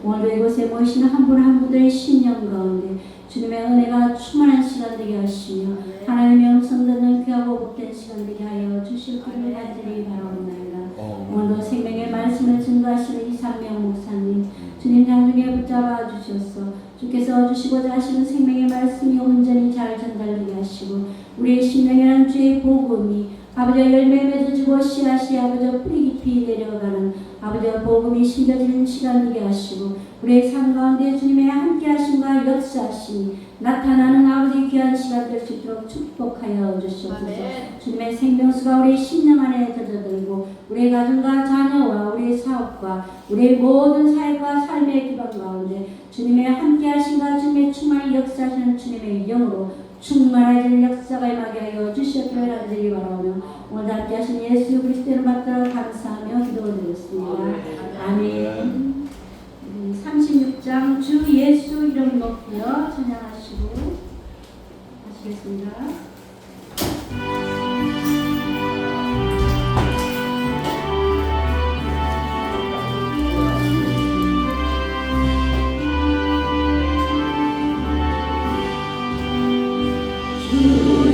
오늘도 이곳에 모이시는 한 분 한 분들의 신령 가운데 주님의 은혜가 충만한 시간 되게 하시며 하나님의 음성 듣는 귀하고 복된 시간 되게 하여 주실 길을 간절히 바라옵나이다. 오늘도 생명의 말씀을 증거하시는 이상명 목사님 주님 장중에 붙잡아 주셔서 주께서 주시고자 하시는 생명의 말씀이 온전히 잘 전달되게 하시고 우리의 심령이라는 주의 복음이 아버지의 열매 맺어지고 씨앗이 아버지의 뿌리 깊이 내려가는 아버지의 복음이 심겨지는 시간 되게 하시고 우리의 삶 가운데 주님의 함께 하심과 역사하심이 나타나는 아버지 귀한 시간 될 수 있도록 축복하여 주시옵소서. 주님의 생명수가 우리 심령 안에 젖어들고 우리의 가정과 자녀와 우리의 사업과 우리의 모든 사회와 삶의 기반 가운데 주님의 함께 하심과 주님의 충만히 역사하시는 주님의 영으로 충만해지는 역사가 임하게 하여 주시옵기를 간절히 바라오며 오늘 함께 하신 예수 그리스도를 받들어 감사하며 기도드렸습니다. 아멘. 36장 주 예수 이름 높여 찬양하시고 하시겠습니다. 주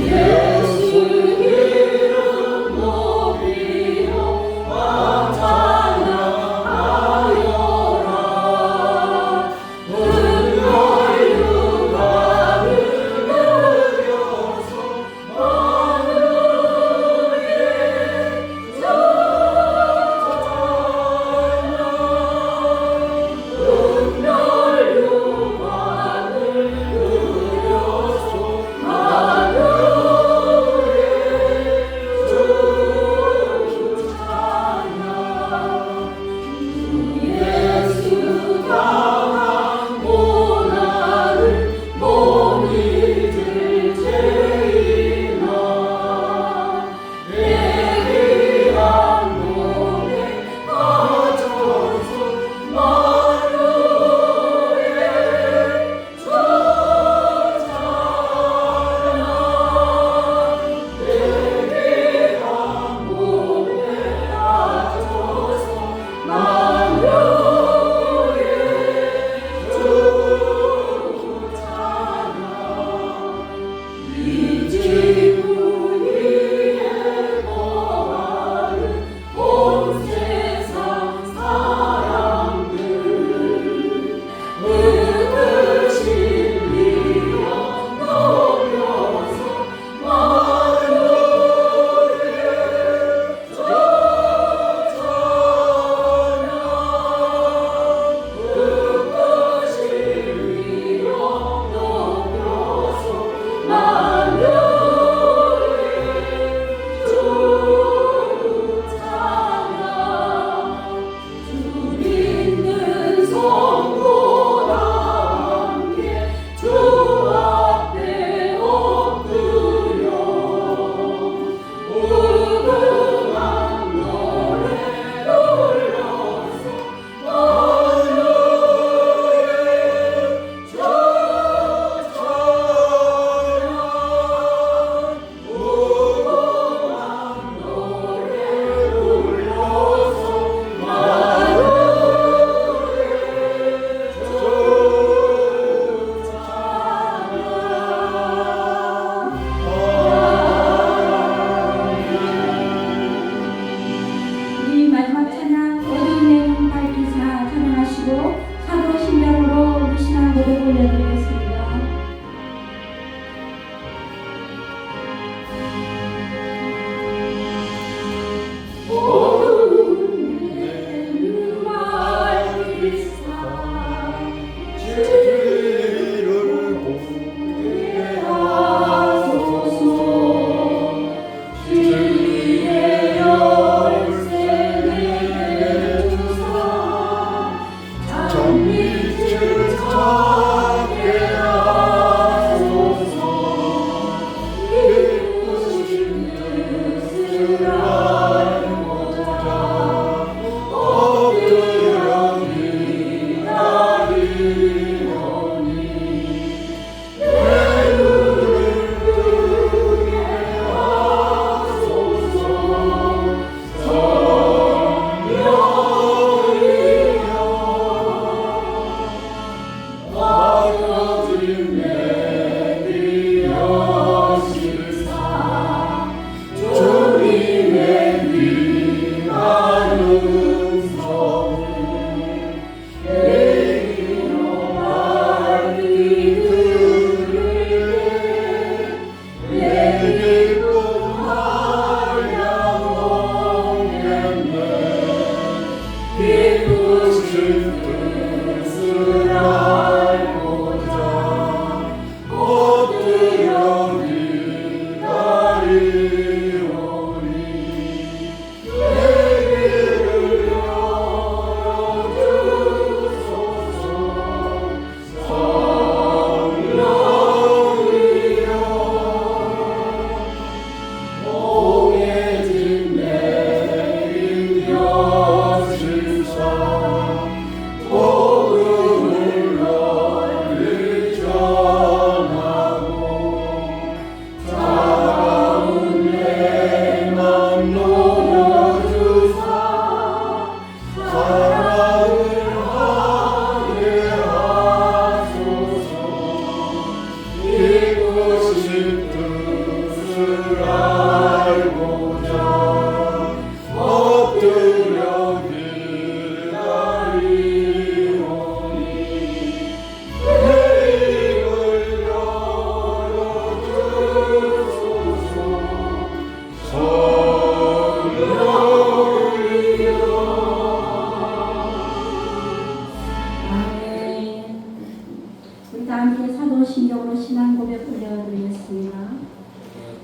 신앙 고백 올려드리겠습니다.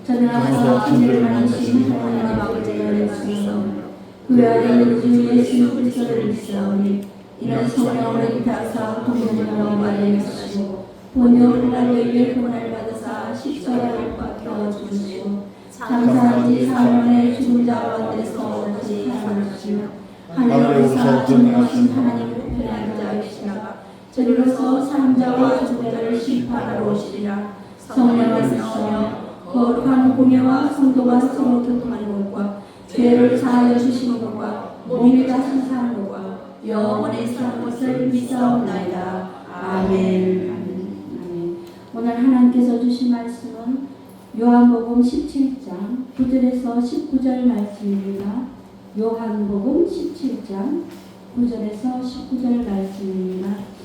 전능하사 천지를 만드신 하나님 아버지가 있으시오. 그 아들 주 예수 그리스도를 믿사오니 이는 성령으로 잉태하사 동정녀와 마리아에 하시고 본요 빌라도에게 고난을 받으사 십자가에 못 박혀 죽으시고 장사한 지 4년에 죽은 자 가운데서 다시 살아나시며 하늘에 오르사 전능하신 하나님 우편에 앉아 계시다가 저리로서 사람자와 죽은 심판하러 오시리라. 성령을 믿사오며 거룩한 공예와 성도가 서로 교통하는 것과 죄를 사하여 주시는 것과 몸이 다시 사는 것과 영원히 사는 것을 믿사옵나이다. 아멘. 아멘. 오늘 하나님께서 주신 말씀은 요한복음 17장 9절에서 19절 말씀입니다. 요한복음 17장 9절에서 19절 말씀입니다.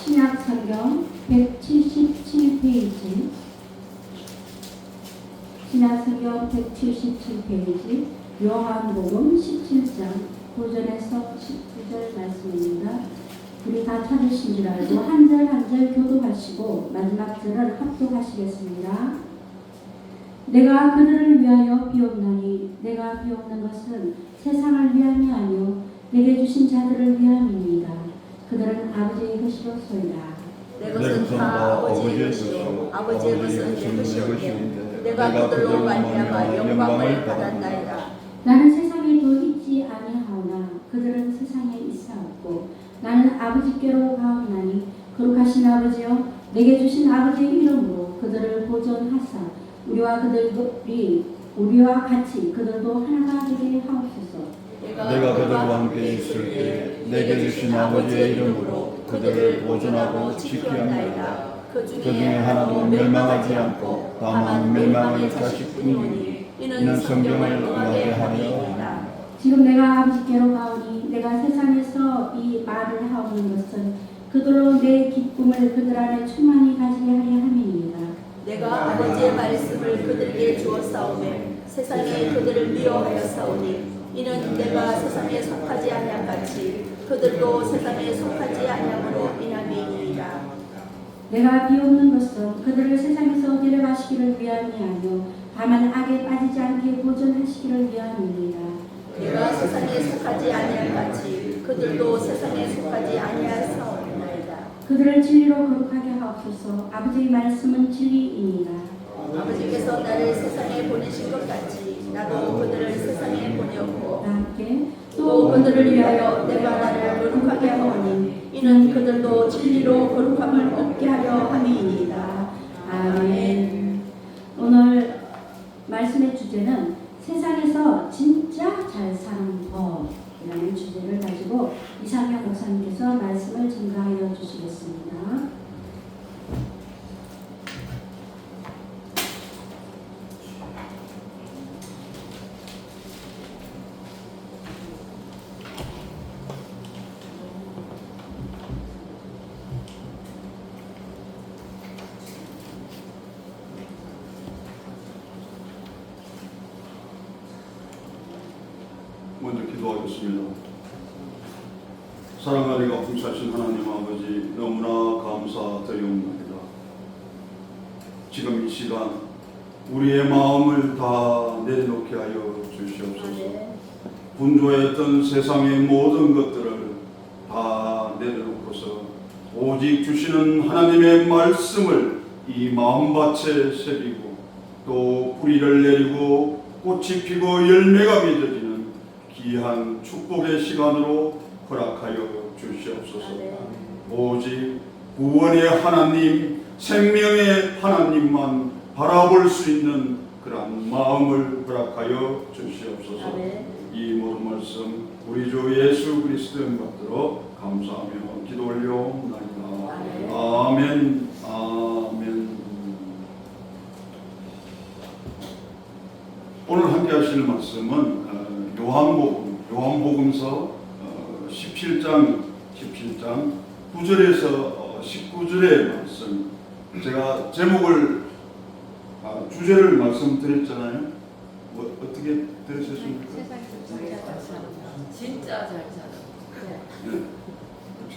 신약성경 177페이지 신약성경 177페이지 요한복음 17장 9절에서 19절 말씀입니다. 우리 다 찾으신 줄 알고 한 절 한 절 교도하시고 마지막 절을 합독하시겠습니다. 내가 그들을 위하여 비옵나니 내가 비옵는 것은 세상을 위함이 아니요 내게 주신 자들을 위함이니이다. 그들은 아버지의 것이로소이다. 내 것은 다 아버지의 것이요 아버지의 것은 내 것이오되 내가 그들로 말미암아 영광을 받았나이다. 나는 세상에 더 있지 아니하오나 그들은 세상에 있사옵고 나는 아버지께로 가옵나니 거룩하신 아버지여 내게 주신 아버지의 이름으로 그들을 보존하사 우리와 같이 그들도 하나가 되게 하옵소서. 내가 그들과 함께 있을 때 내게 주신 아버지의 이름으로 그들을 보존하고 지키었나이다. 그 중에 하나도 멸망하지 않고 다만 멸망할 자식뿐이니 이는 성경을 응하게 하리이다. 지금 내가 아버지께로 가오니 내가 세상에서 이 말을 하오는 것은 그들로 내 기쁨을 그들 안에 충만히 가지게 하려 함이니이다. 내가 아버지의 말씀을 그들에게 주었사오매 세상에 그들을 미워하였사오니 이는 내가 세상에 속하지 아니함같이 그들도 세상에 속하지 아니함으로 인함이니이다. 내가 비옵는 것은 그들을 세상에서 데려가시기를 위함이 아니요 다만 악에 빠지지 않게 보존하시기를 위함이니이다. 내가 세상에 속하지 아니함같이 그들도 세상에 속하지 아니하사오나이다. 그들을 진리로 거룩하게 하옵소서. 아버지의 말씀은 진리이니이다. 아버지께서 나를 세상에 보내신 것 같이 나도 그들을 세상에 보내었고 함께 또 그들을 위하여 내가 나를 거룩하게 하오니 이는 그들도 진리로 거룩함을 얻게 하려 함이니이다. 아멘. 오늘 말씀의 주제는 세상에서 진짜 잘 사는 법이라는 주제를 가지고 이상현 목사님께서 말씀을 전가하여 주시겠습니다. 먼저 기도하겠습니다. 사랑하리가 풍사신 하나님 아버지 너무나 감사드리옵나이다. 지금 이 시간 우리의 마음을 다 내려놓게 하여 주시옵소서. 분주했던 세상의 모든 것들을 다 내려놓고서 오직 주시는 하나님의 말씀을 이 마음밭에 새기고 또 뿌리를 내리고 꽃이 피고 열매가 맺어지는 귀한 축복의 시간으로 허락하여 주시옵소서. 오직 구원의 하나님, 생명의 하나님만 바라볼 수 있는 그런 마음을 허락하여 주시옵소서. 이 모든 말씀 우리 주 예수 그리스도의 받들어 감사하며 기도 올려옵나이다. 아멘. 아멘. 오늘 함께 하실 말씀은 요한복음서 17장 9절에서 19절의 말씀. 제가 제목을 주제를 말씀드렸잖아요. 어떻게 들으셨습니까? 진짜 잘 살아. 네, 그렇죠.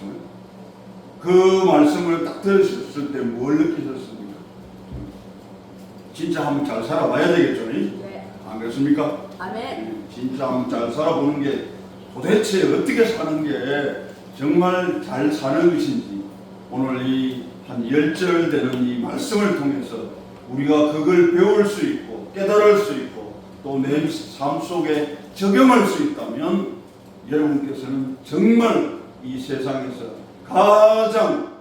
그 말씀을 딱 들으셨을 때 뭘 느끼셨습니까? 진짜 한번 잘 살아봐야 되겠죠? 네. 안 그렇습니까? 아멘. 진짜 한번 잘 살아보는 게 도대체 어떻게 사는 게 정말 잘 사는 것인지 오늘 이 한 10절 되는 이 말씀을 통해서 우리가 그걸 배울 수 있고 깨달을 수 있고 또 내 삶 속에 적용할 수 있다면 여러분께서는 정말 이 세상에서 가장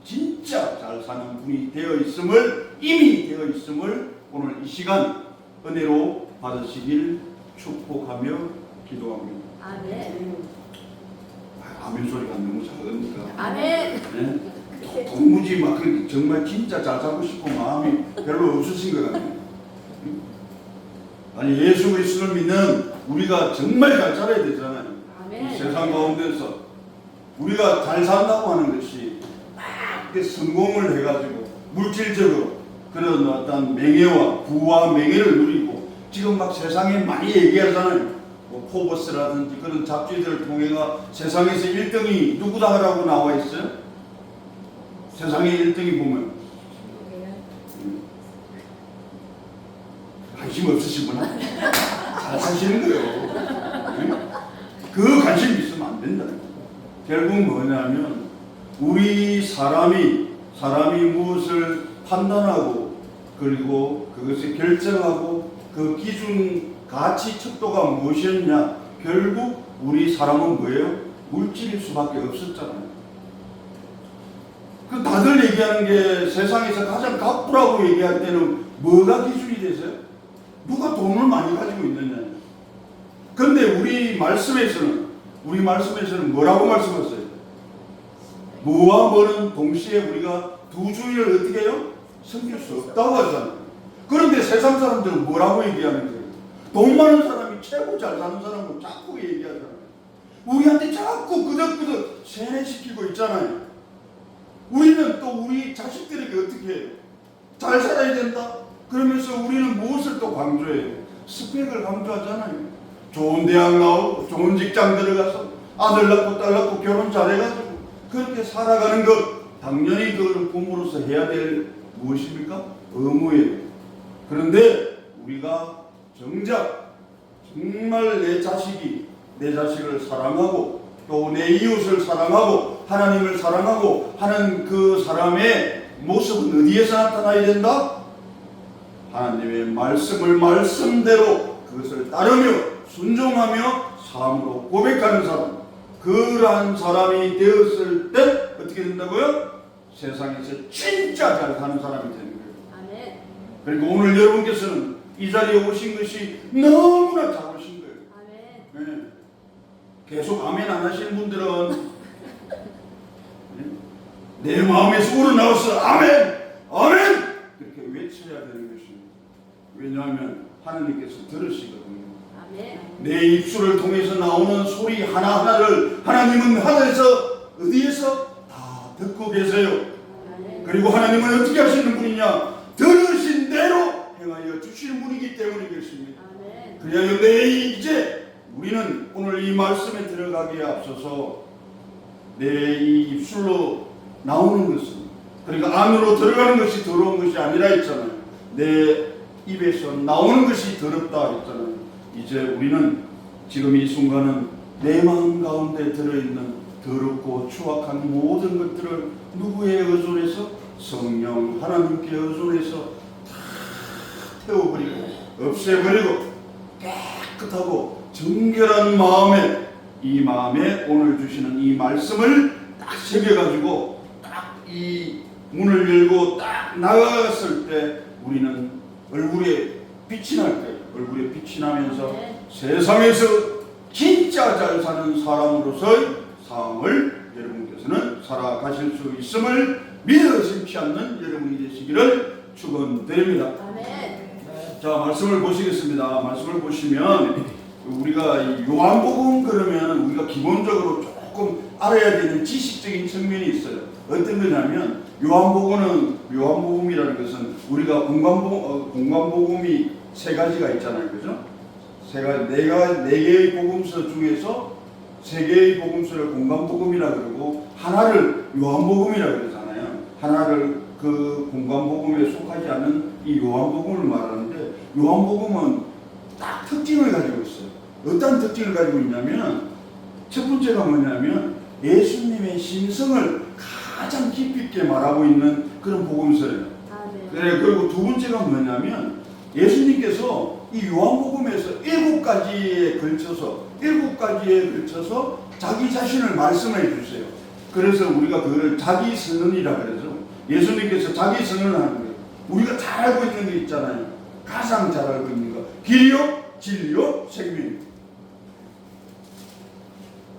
진짜 잘 사는 분이 이미 되어 있음을 오늘 이 시간 은혜로 받으시길 축복하며 기도합니다. 아멘. 아멘 소리가 너무 작으니까. 아멘. 네? 도무지 막 그렇게 정말 진짜 잘 살고 싶은 마음이 별로 없으신 것 같아요. 아니 예수 그리스도를 믿는 우리가 정말 잘 살아야 되잖아요. 아멘. 이 세상 가운데서 우리가 잘 산다고 하는 것이 막 이렇게 성공을 해가지고 물질적으로 그런 어떤 명예와 부와 명예를 누리고 지금 막 세상에 많이 얘기하잖아요. 뭐 포버스라든지 그런 잡지들을 통해가 세상에서 1등이 누구다라고 나와 있어요? 세상에 1등이 보면 관심 없으시구나. 잘 사시는 거예요. 그 관심 있으면 안 된다. 결국 뭐냐면 우리 사람이 무엇을 판단하고 그리고 그것을 결정하고 그 기준 가치 척도가 무엇이었냐? 결국 우리 사람은 뭐예요? 물질일 수밖에 없었잖아요. 그 다들 얘기하는 게 세상에서 가장 가부라고 얘기할 때는 뭐가 기준이 되세요? 누가 돈을 많이 가지고 있느냐? 근데 우리 말씀에서는 뭐라고 말씀하세요? 뭐와 뭐는 동시에 우리가 두 주인을 어떻게 해요? 섬길 수 없다고 하잖아요. 그런데 세상 사람들은 뭐라고 얘기하는 거예요? 돈 많은 사람이 최고 잘 사는 사람으로 자꾸 얘기하잖아요. 우리한테 자꾸 그덕그덕 세뇌시키고 있잖아요. 우리는 또 우리 자식들에게 어떻게 해요? 잘 살아야 된다? 그러면서 우리는 무엇을 또 강조해요? 스펙을 강조하잖아요. 좋은 대학 나오고 좋은 직장 들어가서 아들 낳고 딸 낳고 결혼 잘해가지고 그렇게 살아가는 것 당연히 그걸 부모로서 해야 될 무엇입니까? 의무예요. 그런데 우리가 정작 정말 내 자식을 사랑하고 또 내 이웃을 사랑하고 하나님을 사랑하고 하는 그 사람의 모습은 어디에서 나타나야 된다? 하나님의 말씀을 말씀대로 그것을 따르며 순종하며 삶으로 고백하는 사람, 그러한 사람이 되었을 때 어떻게 된다고요? 세상에서 진짜 잘 사는 사람이 되는 거예요. 아멘. 그리고 오늘 여러분께서는 이 자리에 오신 것이 너무나 잘 오신 거예요. 아멘. 네. 계속 아멘 안 하시는 분들은 내 마음에서 우러나와서 아멘! 아멘! 이렇게 외쳐야 되는 것입니다. 왜냐하면 하나님께서 들으시거든요. 아멘. 내 입술을 통해서 나오는 소리 하나하나를 하나님은 하늘에서 어디에서 다 듣고 계세요. 아멘. 그리고 하나님은 어떻게 하시는 분이냐? 들으신 대로 행하여 주시는 분이기 때문에 그렇습니다. 아멘. 그래야 이제 우리는 오늘 이 말씀에 들어가기에 앞서서 내 이 입술로 나오는 것은 그러니까 안으로 들어가는 것이 더러운 것이 아니라 했잖아요. 내 입에서 나오는 것이 더럽다 했잖아요. 이제 우리는 지금 이 순간은 내 마음 가운데 들어있는 더럽고 추악한 모든 것들을 누구에 의존해서? 성령 하나님께 의존해서 다 태워버리고 없애버리고 깨끗하고 정결한 마음에 이 마음에 오늘 주시는 이 말씀을 딱 새겨가지고 딱 이 문을 열고 딱 나갔을 때 우리는 얼굴에 빛이 날 거예요. 얼굴에 빛이 나면서 세상에서 진짜 잘 사는 사람으로서의 삶을 여러분께서는 살아가실 수 있음을 믿어 심지 않는 여러분이 되시기를 축원드립니다. 아멘. 자, 말씀을 보시겠습니다. 말씀을 보시면 우리가 요한복음 그러면 우리가 기본적으로 조금 알아야 되는 지식적인 측면이 있어요. 어떤 거냐면 요한복음이라는 것은 우리가 공관복음이 세 가지가 있잖아요, 그죠? 네 개의 복음서 중에서 세 개의 복음서를 공관복음이라 그러고 하나를 요한복음이라 그러잖아요. 하나를 그 공관복음에 속하지 않은 이 요한복음을 말하는데, 요한복음은 딱 특징을 가지고 있어요. 어떤 특징을 가지고 있냐면, 첫 번째가 뭐냐면 예수님의 신성을 가장 깊이 있게 말하고 있는 그런 복음서예요. 그래, 그리고 두 번째가 뭐냐면 예수님께서 이 요한복음에서 7가지에 걸쳐서 자기 자신을 말씀해 주세요. 그래서 우리가 그거를 자기 선언이라 그러죠. 예수님께서 자기 선언을 하는 거예요. 우리가 잘 알고 있는 게 있잖아요. 가장 잘 알고 있는 거. 길이요, 진리요, 생명이요.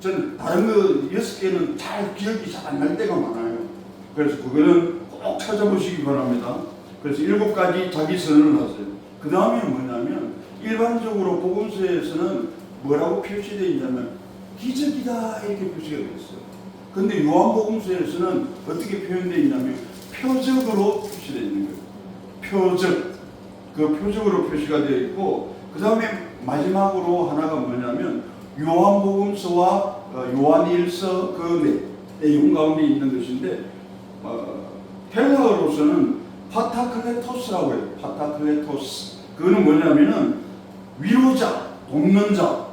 저는 다른 거 6개는 잘 기억이 잘 안 날 때가 많아요. 그래서 그거는 꼭 찾아보시기 바랍니다. 그래서 7가지 자기 선언을 하세요. 그 다음에 뭐냐면 일반적으로 복음서에서는 뭐라고 표시되어 있냐면 기적이다 이렇게 표시가 되어 있어요. 근데 요한복음서에서는 어떻게 표현되어 있냐면 표적으로 표시되어 있는 거예요. 표적. 그 표적으로 표시가 되어 있고, 그 다음에 마지막으로 하나가 뭐냐면 요한복음서와 요한일서 그 내용 가운데 있는 것인데, 헬라어로서는 파타클레토스라고 해요. 파타클레토스. 그거는 뭐냐면은 위로자, 돕는 자.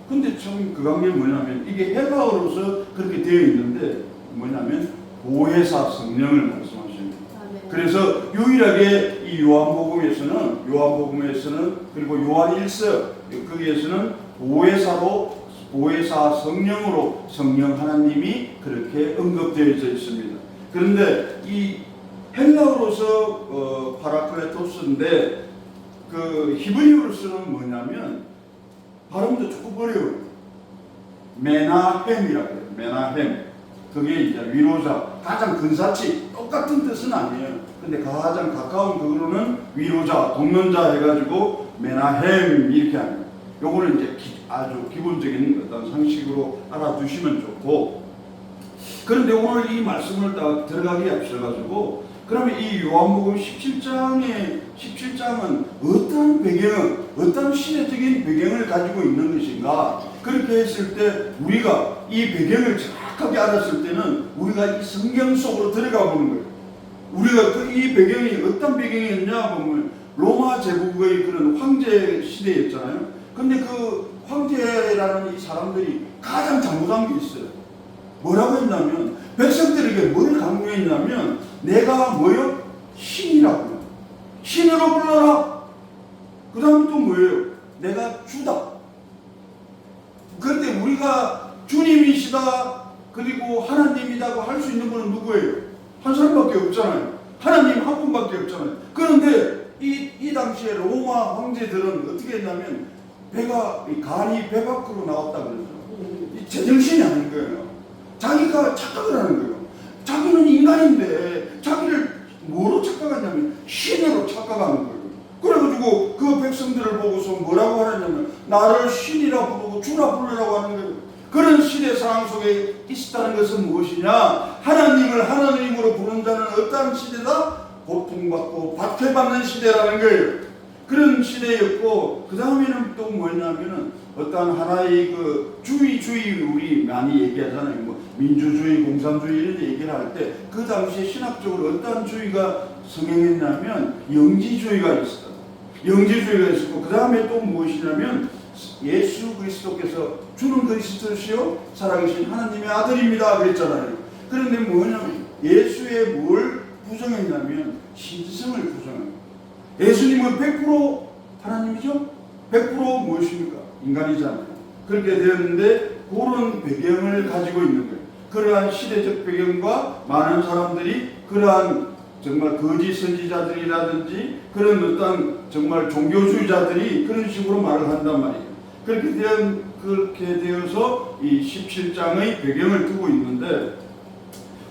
근데 참 그 관계는 뭐냐면 이게 헬라어로서 그렇게 되어 있는데 뭐냐면 보혜사 성령을 말씀하십니다. 그래서 유일하게 이 요한복음에서는 그리고 요한일서 거기에서는 보혜사 성령으로 성령 하나님이 그렇게 언급되어져 있습니다. 그런데 이 헬라어로서 파라클레토스인데 그 히브리어로서는 뭐냐면 발음도 조금 어려워요. 메나헴이라고 해요. 메나헴. 그게 이제 위로자, 가장 근사치, 똑같은 뜻은 아니에요. 근데 가장 가까운 그거로는 위로자, 돕는 자 해가지고 메나헴 이렇게 합니다. 요거는 이제 아주 기본적인 어떤 상식으로 알아두시면 좋고, 그런데 오늘 이 말씀을 딱 들어가기에 앞서가지고, 그러면 이 요한복음 17장은 어떤 어떤 시대적인 배경을 가지고 있는 것인가? 그렇게 했을 때 우리가 이 배경을 정확하게 알았을 때는 우리가 이 성경 속으로 들어가 보는 거예요. 우리가 이 배경이 어떤 배경이었냐 보면 로마 제국의 그런 황제 시대였잖아요. 근데 그 황제라는 이 사람들이 가장 잘못한 게 있어요. 뭐라고 했냐면 백성들에게 뭘 강요했냐면 내가 뭐요? 신이라고요. 신으로 불러라. 그 다음에 또 뭐예요? 내가 주다. 그런데 우리가 주님이시다 그리고 하나님이라고 할 수 있는 분은 누구예요? 한 사람밖에 없잖아요. 하나님 한 분밖에 없잖아요. 그런데 이 당시에 로마 황제들은 어떻게 했냐면 간이 배 밖으로 나왔다 그러죠. 제정신이 아닌 거예요. 자기가 착각을 하는 거예요. 자기는 인간인데 자기를 뭐로 착각하냐면 신으로 착각하는 거예요. 그래가지고 그 백성들을 보고서 뭐라고 하냐면 나를 신이라 부르고 주라 부르라고 하는 거예요. 그런 시대 상황 속에 있었다는 것은 무엇이냐? 하나님을 하나님으로 부르는 자는 어떠한 시대다? 고통받고 박해받는 시대라는 거예요. 그런 시대였고, 그 다음에는 또 뭐냐면은 어떤 하나의 그 주의 우리 많이 얘기하잖아요. 뭐 민주주의, 공산주의 이런 얘기를 할 때 그 당시에 신학적으로 어떤 주의가 성행했냐면 영지주의가 있었다. 영지주의가 있었고, 그 다음에 또 무엇이냐면 예수 그리스도께서 주는 그리스도시요 살아계신 하나님의 아들입니다 그랬잖아요. 그런데 뭐냐면 예수의 뭘 부정했냐면 신성을 부정합니다. 예수님은 100% 하나님이죠? 100% 무엇입니까? 인간이잖아요. 그렇게 되었는데 그런 배경을 가지고 있는 거예요. 그러한 시대적 배경과 많은 사람들이 그러한 정말 거짓 선지자들이라든지 그런 어떤 정말 종교주의자들이 그런 식으로 말을 한단 말이에요. 그렇게 되어서 이 17장의 배경을 두고 있는데,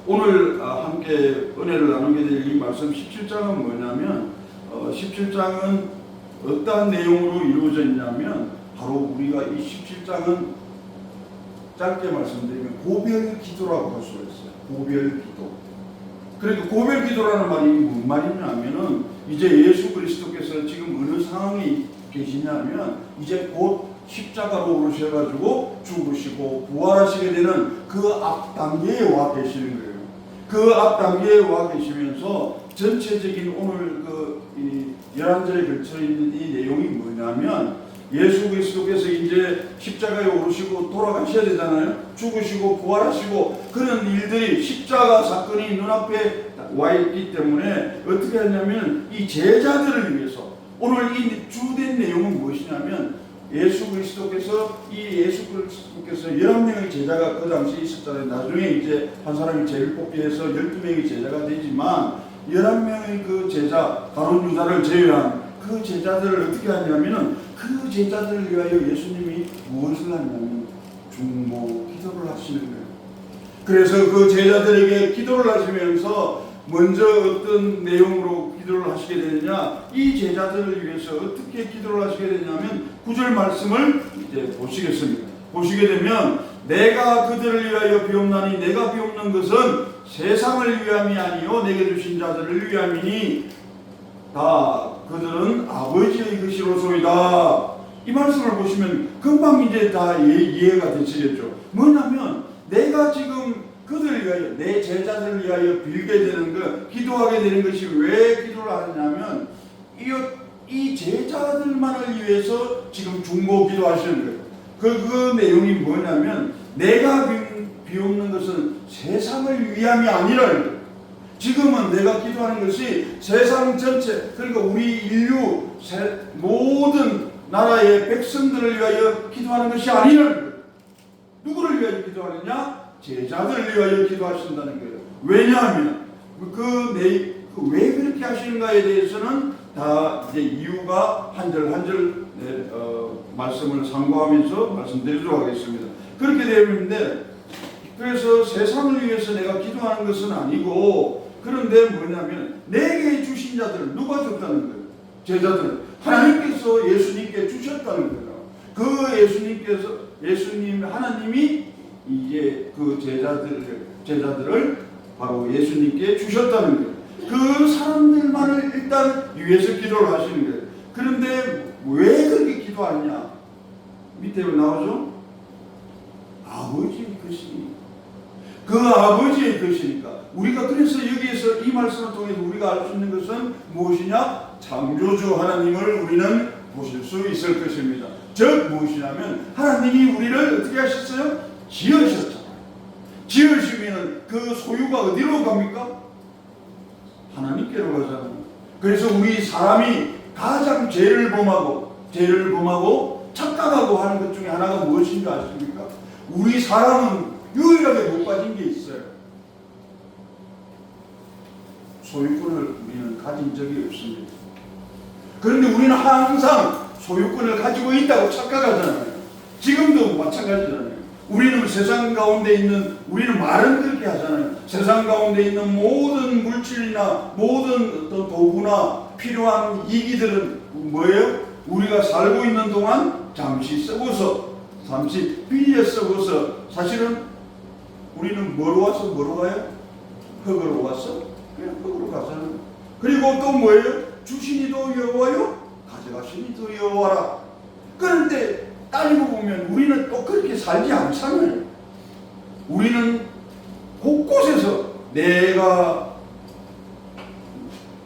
오늘 함께 은혜를 나누게 될 이 말씀 17장은 뭐냐면 17장은 어떠한 내용으로 이루어져 있냐면 바로 우리가 이 17장은 짧게 말씀드리면 고별 기도라고 할 수가 있어요. 고별 기도. 그러니까 고별 기도라는 말이 무슨 말이냐면은 이제 예수 그리스도께서 지금 어느 상황에 계시냐면 이제 곧 십자가로 오르셔가지고 죽으시고 부활하시게 되는 그 앞 단계에 와 계시는 거예요. 그 앞 단계에 와 계시면서 전체적인 오늘 이 11절에 걸쳐 있는 이 내용이 뭐냐면 예수 그리스도께서 이제 십자가에 오르시고 돌아가셔야 되잖아요. 죽으시고 부활하시고 그런 일들이 십자가 사건이 눈앞에 와 있기 때문에 어떻게 하냐면 이 제자들을 위해서 오늘 이 주된 내용은 무엇이냐면 예수 그리스도께서 11명의 제자가 그 당시 있었잖아요. 나중에 이제 한 사람이 제일 뽑기해서 12명의 제자가 되지만 11명의 그 제자 가룟 유다를 제외한 그 제자들을 어떻게 하냐면은 그 제자들을 위하여 예수님이 무엇을 하냐면 중보 기도를 하시는 거예요. 그래서 그 제자들에게 기도를 하시면서 먼저 어떤 내용으로 기도를 하시게 되느냐, 이 제자들을 위해서 어떻게 기도를 하시게 되냐면 9절 말씀을 이제 보시겠습니다. 보시게 되면 내가 그들을 위하여 비옵나니 내가 비옵는 것은 세상을 위함이 아니요 내게 주신 자들을 위함이니 다 그들은 아버지의 것이로소이다. 이 말씀을 보시면 금방 이제 다 이해가 되시겠죠. 뭐냐면 내가 지금 그들을 위하여 내 제자들을 위하여 빌게 되는 것, 기도하게 되는 것이 왜 기도를 하느냐면 이 제자들만을 위해서 지금 중보 기도하시는 거예요. 그 내용이 뭐냐면 내가 비옵는 것은 세상을 위함이 아니라 지금은 내가 기도하는 것이 세상 전체, 그러니까 우리 인류 모든 나라의 백성들을 위하여 기도하는 것이 아니라 누구를 위하여 기도하느냐? 제자들을 위하여 기도하신다는 거예요. 왜냐하면 왜 그렇게 하시는가에 대해서는 다 이제 이유가 한 절 한 절 말씀을 참고하면서 말씀드리도록 하겠습니다. 그렇게 되는데 그래서 세상을 위해서 내가 기도하는 것은 아니고 그런데 뭐냐면 내게 주신 자들 누가 줬다는 거예요? 제자들 하나님께서 예수님께 주셨다는 거예요. 그 하나님이 이제 그 제자들을 바로 예수님께 주셨다는 거예요. 그 사람들만을 일단 위해서 기도를 하시는 거예요. 그런데 왜 그렇게 기도하냐? 밑에 나오죠? 아버지의 것이니. 그 아버지의 것이니까. 우리가 그래서 여기에서 이 말씀을 통해서 우리가 알 수 있는 것은 무엇이냐? 창조주 하나님을 우리는 보실 수 있을 것입니다. 즉 무엇이냐면 하나님이 우리를 어떻게 하셨어요? 지으셨잖아요. 지으시면 그 소유가 어디로 갑니까? 하나님께로 가잖아요. 그래서 우리 사람이 가장 죄를 범하고 착각하고 하는 것 중에 하나가 무엇인지 아십니까? 우리 사람은 유일하게 못 가진 게 있어요. 소유권을 우리는 가진 적이 없습니다. 그런데 우리는 항상 소유권을 가지고 있다고 착각하잖아요. 지금도 마찬가지잖아요. 우리는 세상 가운데 있는, 우리는 말은 그렇게 하잖아요. 세상 가운데 있는 모든 물질이나 모든 어떤 도구나 필요한 이기들은 뭐예요? 우리가 살고 있는 동안 잠시 쓰고서, 잠시 빌려 쓰고서, 사실은 우리는 뭐로 와서 뭐로 가요? 흙으로 와서 그냥 흙으로 가잖아요. 그리고 또 뭐예요? 주시니도 여호와요, 가져가시니도 여호와라. 그런데 따지고 보면 우리는 또 그렇게 살지 않잖아요. 우리는 곳곳에서 내가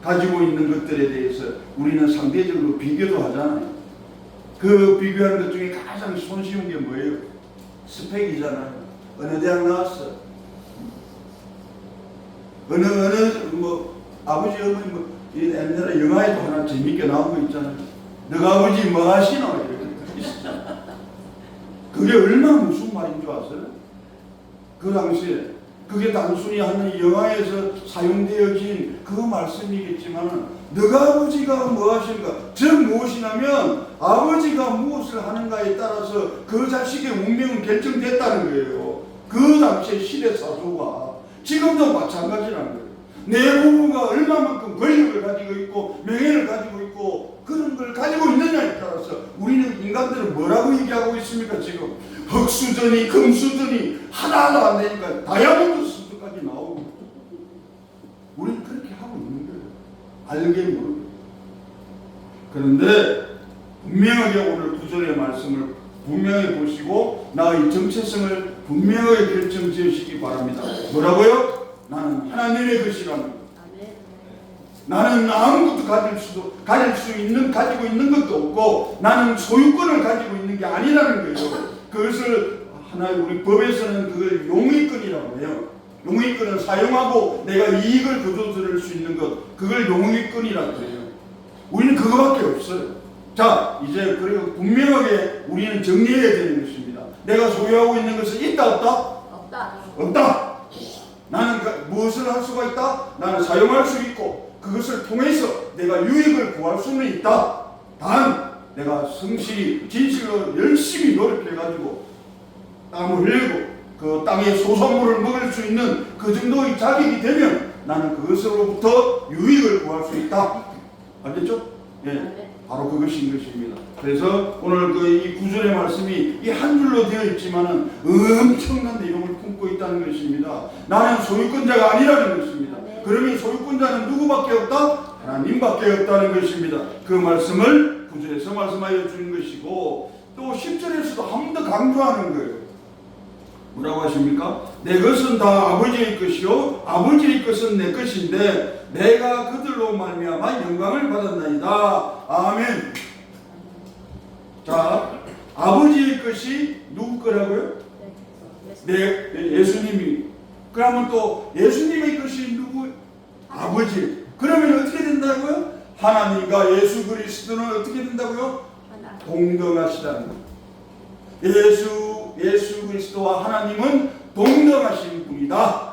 가지고 있는 것들에 대해서 우리는 상대적으로 비교도 하잖아요. 그 비교하는 것 중에 가장 손쉬운 게 뭐예요? 스펙이잖아요. 어느 대학 나왔어? 아버지 어머니 옛날에 영화에도 하나 재밌게 나온 거 있잖아요. 너가 아버지 뭐 하시노? 그게 얼마나 무슨 말인 줄 아세요? 그 당시에 그게 단순히 하는 영화에서 사용되어진 그 말씀이겠지만 너가 아버지가 뭐 하시는가? 즉 무엇이냐면 아버지가 무엇을 하는가에 따라서 그 자식의 운명은 결정됐다는 거예요. 그 당시의 시대 사조가 지금도 마찬가지라는 거예요. 내 부모가 얼마만큼 권력을 가지고 있고 명예를 가지고 있고 그런 걸 가지고 있느냐에 따라서 우리는 인간들은 뭐라고 얘기하고 있습니까? 지금 흙수저니 금수저니 하나도 안 되니까 다이아몬드 수저까지 나오고 우리는 그렇게 하고 있는 거예요. 알게 모르게. 그런데 분명하게 오늘 9절의 말씀을 분명히 보시고 나의 정체성을 분명하게 결정 지으시기 바랍니다. 뭐라고요? 나는 하나님의 것이라는. 나는 아무것도 가지고 있는 것도 없고 나는 소유권을 가지고 있는 게 아니라는 거예요. 그것을 하나의 우리 법에서는 그걸 용의권이라고 해요. 용의권은 사용하고 내가 이익을 거둬들일 수 있는 것, 그걸 용의권이라고 해요. 우리는 그거밖에 없어요. 자, 이제 그리고 분명하게 우리는 정리해야 되는 것입니다. 내가 소유하고 있는 것은 있다 없다? 없다. 없다. 나는 무엇을 할 수가 있다? 나는 사용할 수 있고 그것을 통해서 내가 유익을 구할 수는 있다. 단 내가 성실히 진실로 열심히 노력해가지고 땀을 흘리고 그 땅의 소산물을 먹을 수 있는 그 정도의 자격이 되면 나는 그것으로부터 유익을 구할 수 있다. 알겠죠? 예, 바로 그것인 것입니다. 그래서 오늘 그 이 구절의 말씀이 이 한 줄로 되어 있지만은 엄청난 내용을 품고 있다는 것입니다. 나는 소유권자가 아니라는 것입니다. 그러면 소유권자는 누구밖에 없다? 하나님밖에 없다는 것입니다. 그 말씀을 구절에서 말씀하여 주는 것이고 또 10절에서도 한 번 더 강조하는 거예요. 뭐라고 하십니까? 내 것은 다 아버지의 것이요 아버지의 것은 내 것인데 내가 그들로 말미암아 영광을 받았나이다. 아멘. 자, 아버지의 것이 누구 거라고요? 예수님이. 그러면 또 예수님의 것이 누구? 아버지. 그러면 어떻게 된다고요? 하나님과 예수 그리스도는 어떻게 된다고요? 동등하시다는 거예요. 예수 그리스도와 하나님은 동등하신 분이다.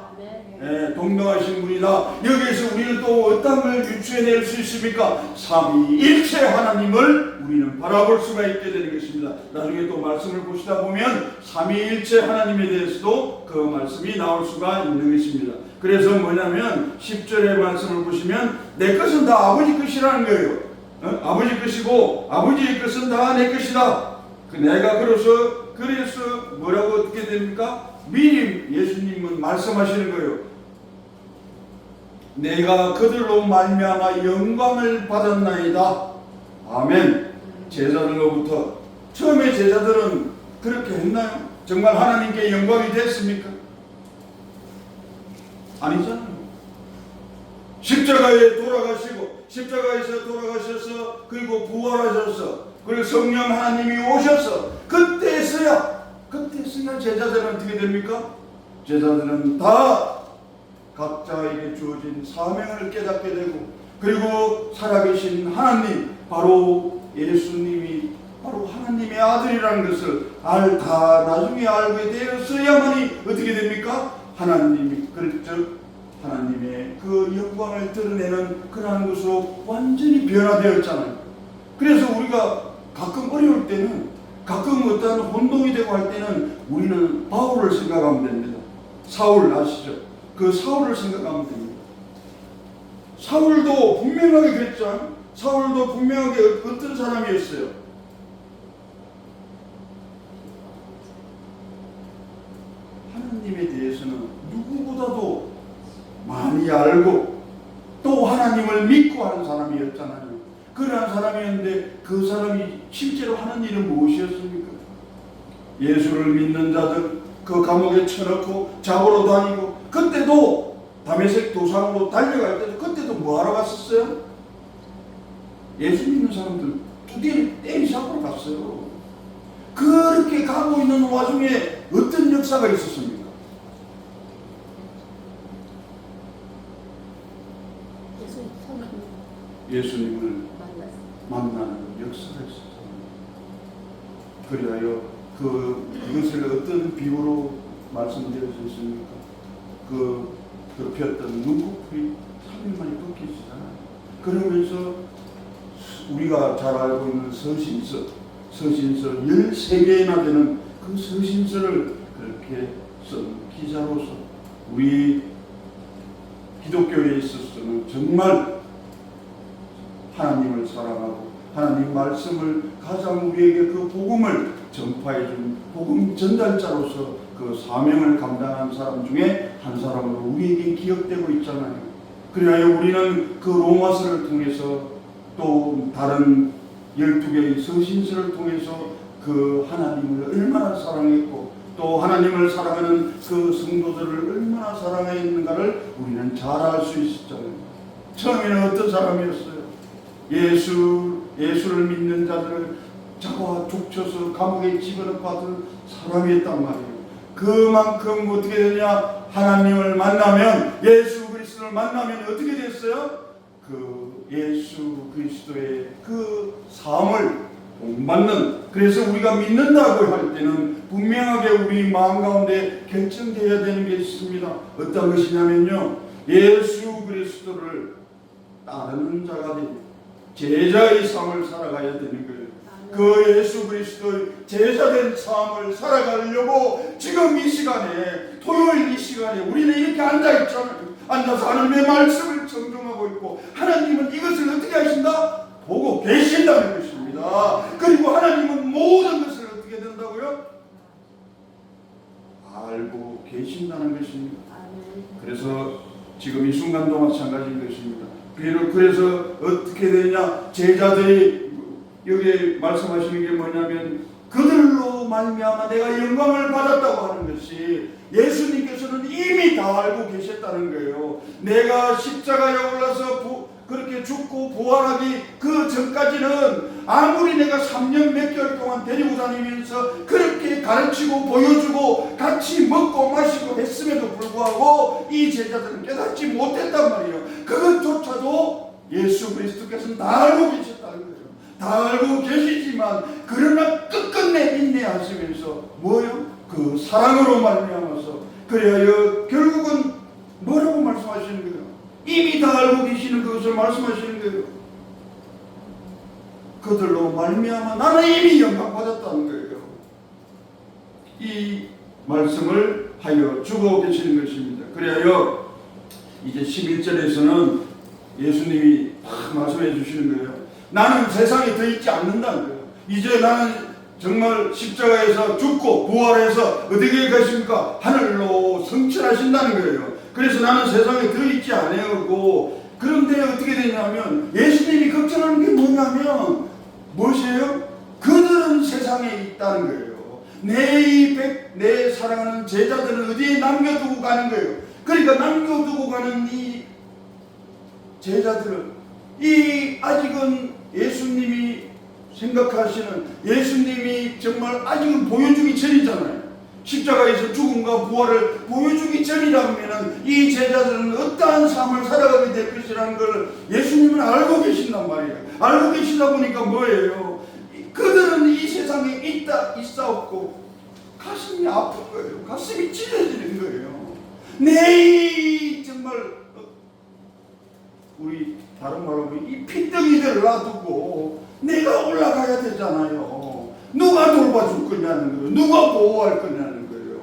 네, 동등하신 분이다. 여기에서 우리는 또 어떤 걸 유추해낼 수 있습니까? 삼위일체 하나님을 우리는 바라볼 수가 있게 되는 것입니다. 나중에 또 말씀을 보시다 보면 삼위일체 하나님에 대해서도 그 말씀이 나올 수가 있는 것입니다. 그래서 뭐냐면 10절의 말씀을 보시면 내 것은 다 아버지 것이라는 거예요. 아버지 것이고 아버지의 것은 다 내 것이다. 내가 그래서 뭐라고 어떻게 됩니까? 미리 예수님은 말씀하시는 거예요. 내가 그들로 말미암아 영광을 받았나이다. 아멘. 제자들로부터 처음에 제자들은 그렇게 했나요? 정말 하나님께 영광이 됐습니까? 아니잖아요. 십자가에 돌아가시고 십자가에서 돌아가셔서 그리고 부활하셔서 그리고 성령 하나님이 오셔서 그때서야 제자들은 어떻게 됩니까? 제자들은 다 각자에게 주어진 사명을 깨닫게 되고 그리고 살아계신 하나님 바로 예수님이 바로 하나님의 아들이라는 것을 다 나중에 알게 되었어야만이 어떻게 됩니까? 하나님의 그 영광을 드러내는 그러한 것으로 완전히 변화되었잖아요. 그래서 우리가 가끔 어려울 때는 가끔 어떤 혼동이 되고 할 때는 우리는 바울을 생각하면 됩니다. 사울 아시죠? 그 사울을 생각하면 됩니다. 사울도 분명하게 그랬죠. 사울도 분명하게 어떤 사람이었어요? 하나님에 대해서는 누구보다도 많이 알고 또 하나님을 믿고 하는 사람이었잖아요. 그러한 사람이었는데 그 사람이 실제로 하는 일은 무엇이었습니까? 예수를 믿는 자들 그 감옥에 쳐넣고 잡으러 다니고 그때도 다메섹 도상으로 달려갈 때도 그때도 뭐하러 갔었어요? 예수 믿는 사람들 두개를 때리 잡으러 갔어요. 그렇게 가고 있는 와중에 어떤 역사가 있었습니까? 예수님을 만나는 역사가 있었습니다. 그리하여 그것을 어떤 비유로 말씀드렸습니까? 그 덮였던 눈꺼풀이 3일 만에 벗겨지잖아요. 그러면서 우리가 잘 알고 있는 서신서 13개나 되는 그 서신서를 그렇게 쓴 기자로서 우리 기독교에 있어서는 정말 하나님을 사랑하고 하나님 말씀을 가장 우리에게 그 복음을 전파해준 복음 전달자로서 그 사명을 감당한 사람 중에 한 사람으로 우리에게 기억되고 있잖아요. 그리하여 우리는 그 로마서를 통해서 또 다른 12개의 서신서를 통해서 그 그 하나님을 얼마나 사랑했고 또 하나님을 사랑하는 그 성도들을 얼마나 사랑했는가를 우리는 잘 알 수 있었잖아요. 처음에는 어떤 사람이었어요? 예수를 믿는 자들을 잡아 족쳐서 감옥에 집어넣은 사람이었단 말이에요. 그만큼 어떻게 되냐? 하나님을 만나면, 예수 그리스도를 만나면 어떻게 됐어요? 그 예수 그리스도의 그 사함을 본받는, 그래서 우리가 믿는다고 할 때는 분명하게 우리 마음 가운데 결정되어야 되는 게 있습니다. 어떤 것이냐면요, 예수 그리스도를 따르는 자가 되고 제자의 삶을 살아가야 되는 거예요. 그 예수 그리스도의 제자된 삶을 살아가려고 지금 이 시간에, 토요일 이 시간에 우리는 이렇게 앉아있잖아요. 앉아서 하나님의 말씀을 정중하고 있고, 하나님은 이것을 어떻게 하신다? 보고 계신다는 것입니다. 그리고 하나님은 모든 것을 어떻게 된다고요? 알고 계신다는 것입니다. 그래서 지금 이 순간도 마찬가지인 것입니다. 그래서 어떻게 되냐? 제자들이 여기 말씀하시는 게 뭐냐면, 그들로 말미암아 내가 영광을 받았다고 하는 것이, 예수님께서는 이미 다 알고 계셨다는 거예요. 내가 십자가에 올라서 그렇게 죽고 부활하기 그 전까지는 아무리 내가 3년 몇 개월 동안 데리고 다니면서 그렇게 가르치고 보여주고 같이 먹고 마시고 했음에도 불구하고 이 제자들은 깨닫지 못했단 말이에요. 그것조차도 예수 그리스도께서는 다 알고 계셨다는 거예요. 다 알고 계시지만 그러나 끝끝내 인내하시면서 뭐요? 그 사랑으로 말미암아서 그래야 결국은 뭐라고 말씀하시는 거예요? 이미 다 알고 계시는 그것을 말씀하시는 거예요. 그들로 말미암아 나는 이미 영광 받았다는 거예요. 이 말씀을 하여 주고 계시는 것입니다. 그래야 이제 11절에서는 예수님이 말씀해 주시는 거예요. 나는 세상에 더 있지 않는다는 거예요. 이제 나는 정말 십자가에서 죽고 부활해서 어디에 가십니까? 하늘로 승천하신다는 거예요. 그래서 나는 세상에 더 있지 않고, 그런데 어떻게 되냐면 예수님이 걱정하는 게 뭐냐면 무엇이에요? 그들은 세상에 있다는 거예요. 내 사랑하는 제자들은 어디에 남겨두고 가는 거예요. 그러니까 남겨두고 가는 이 제자들은, 이 아직은 예수님이 생각하시는, 예수님이 정말 아직은 보여주기 전이잖아요. 십자가에서 죽음과 부활을 보여주기 전이라면 이 제자들은 어떠한 삶을 살아가게 될 것이라는 걸 예수님은 알고 계신단 말이에요. 알고 계시다 보니까 뭐예요? 그들은 이 세상에 있사옵고 가슴이 아픈 거예요. 가슴이 찢어지는 거예요. 내이 정말 우리 다른 말로 하면 이 핏덩이들을 놔두고 내가 올라가야 되잖아요. 누가 돌봐줄 거냐는 거예요. 누가 보호할 거냐는 거예요.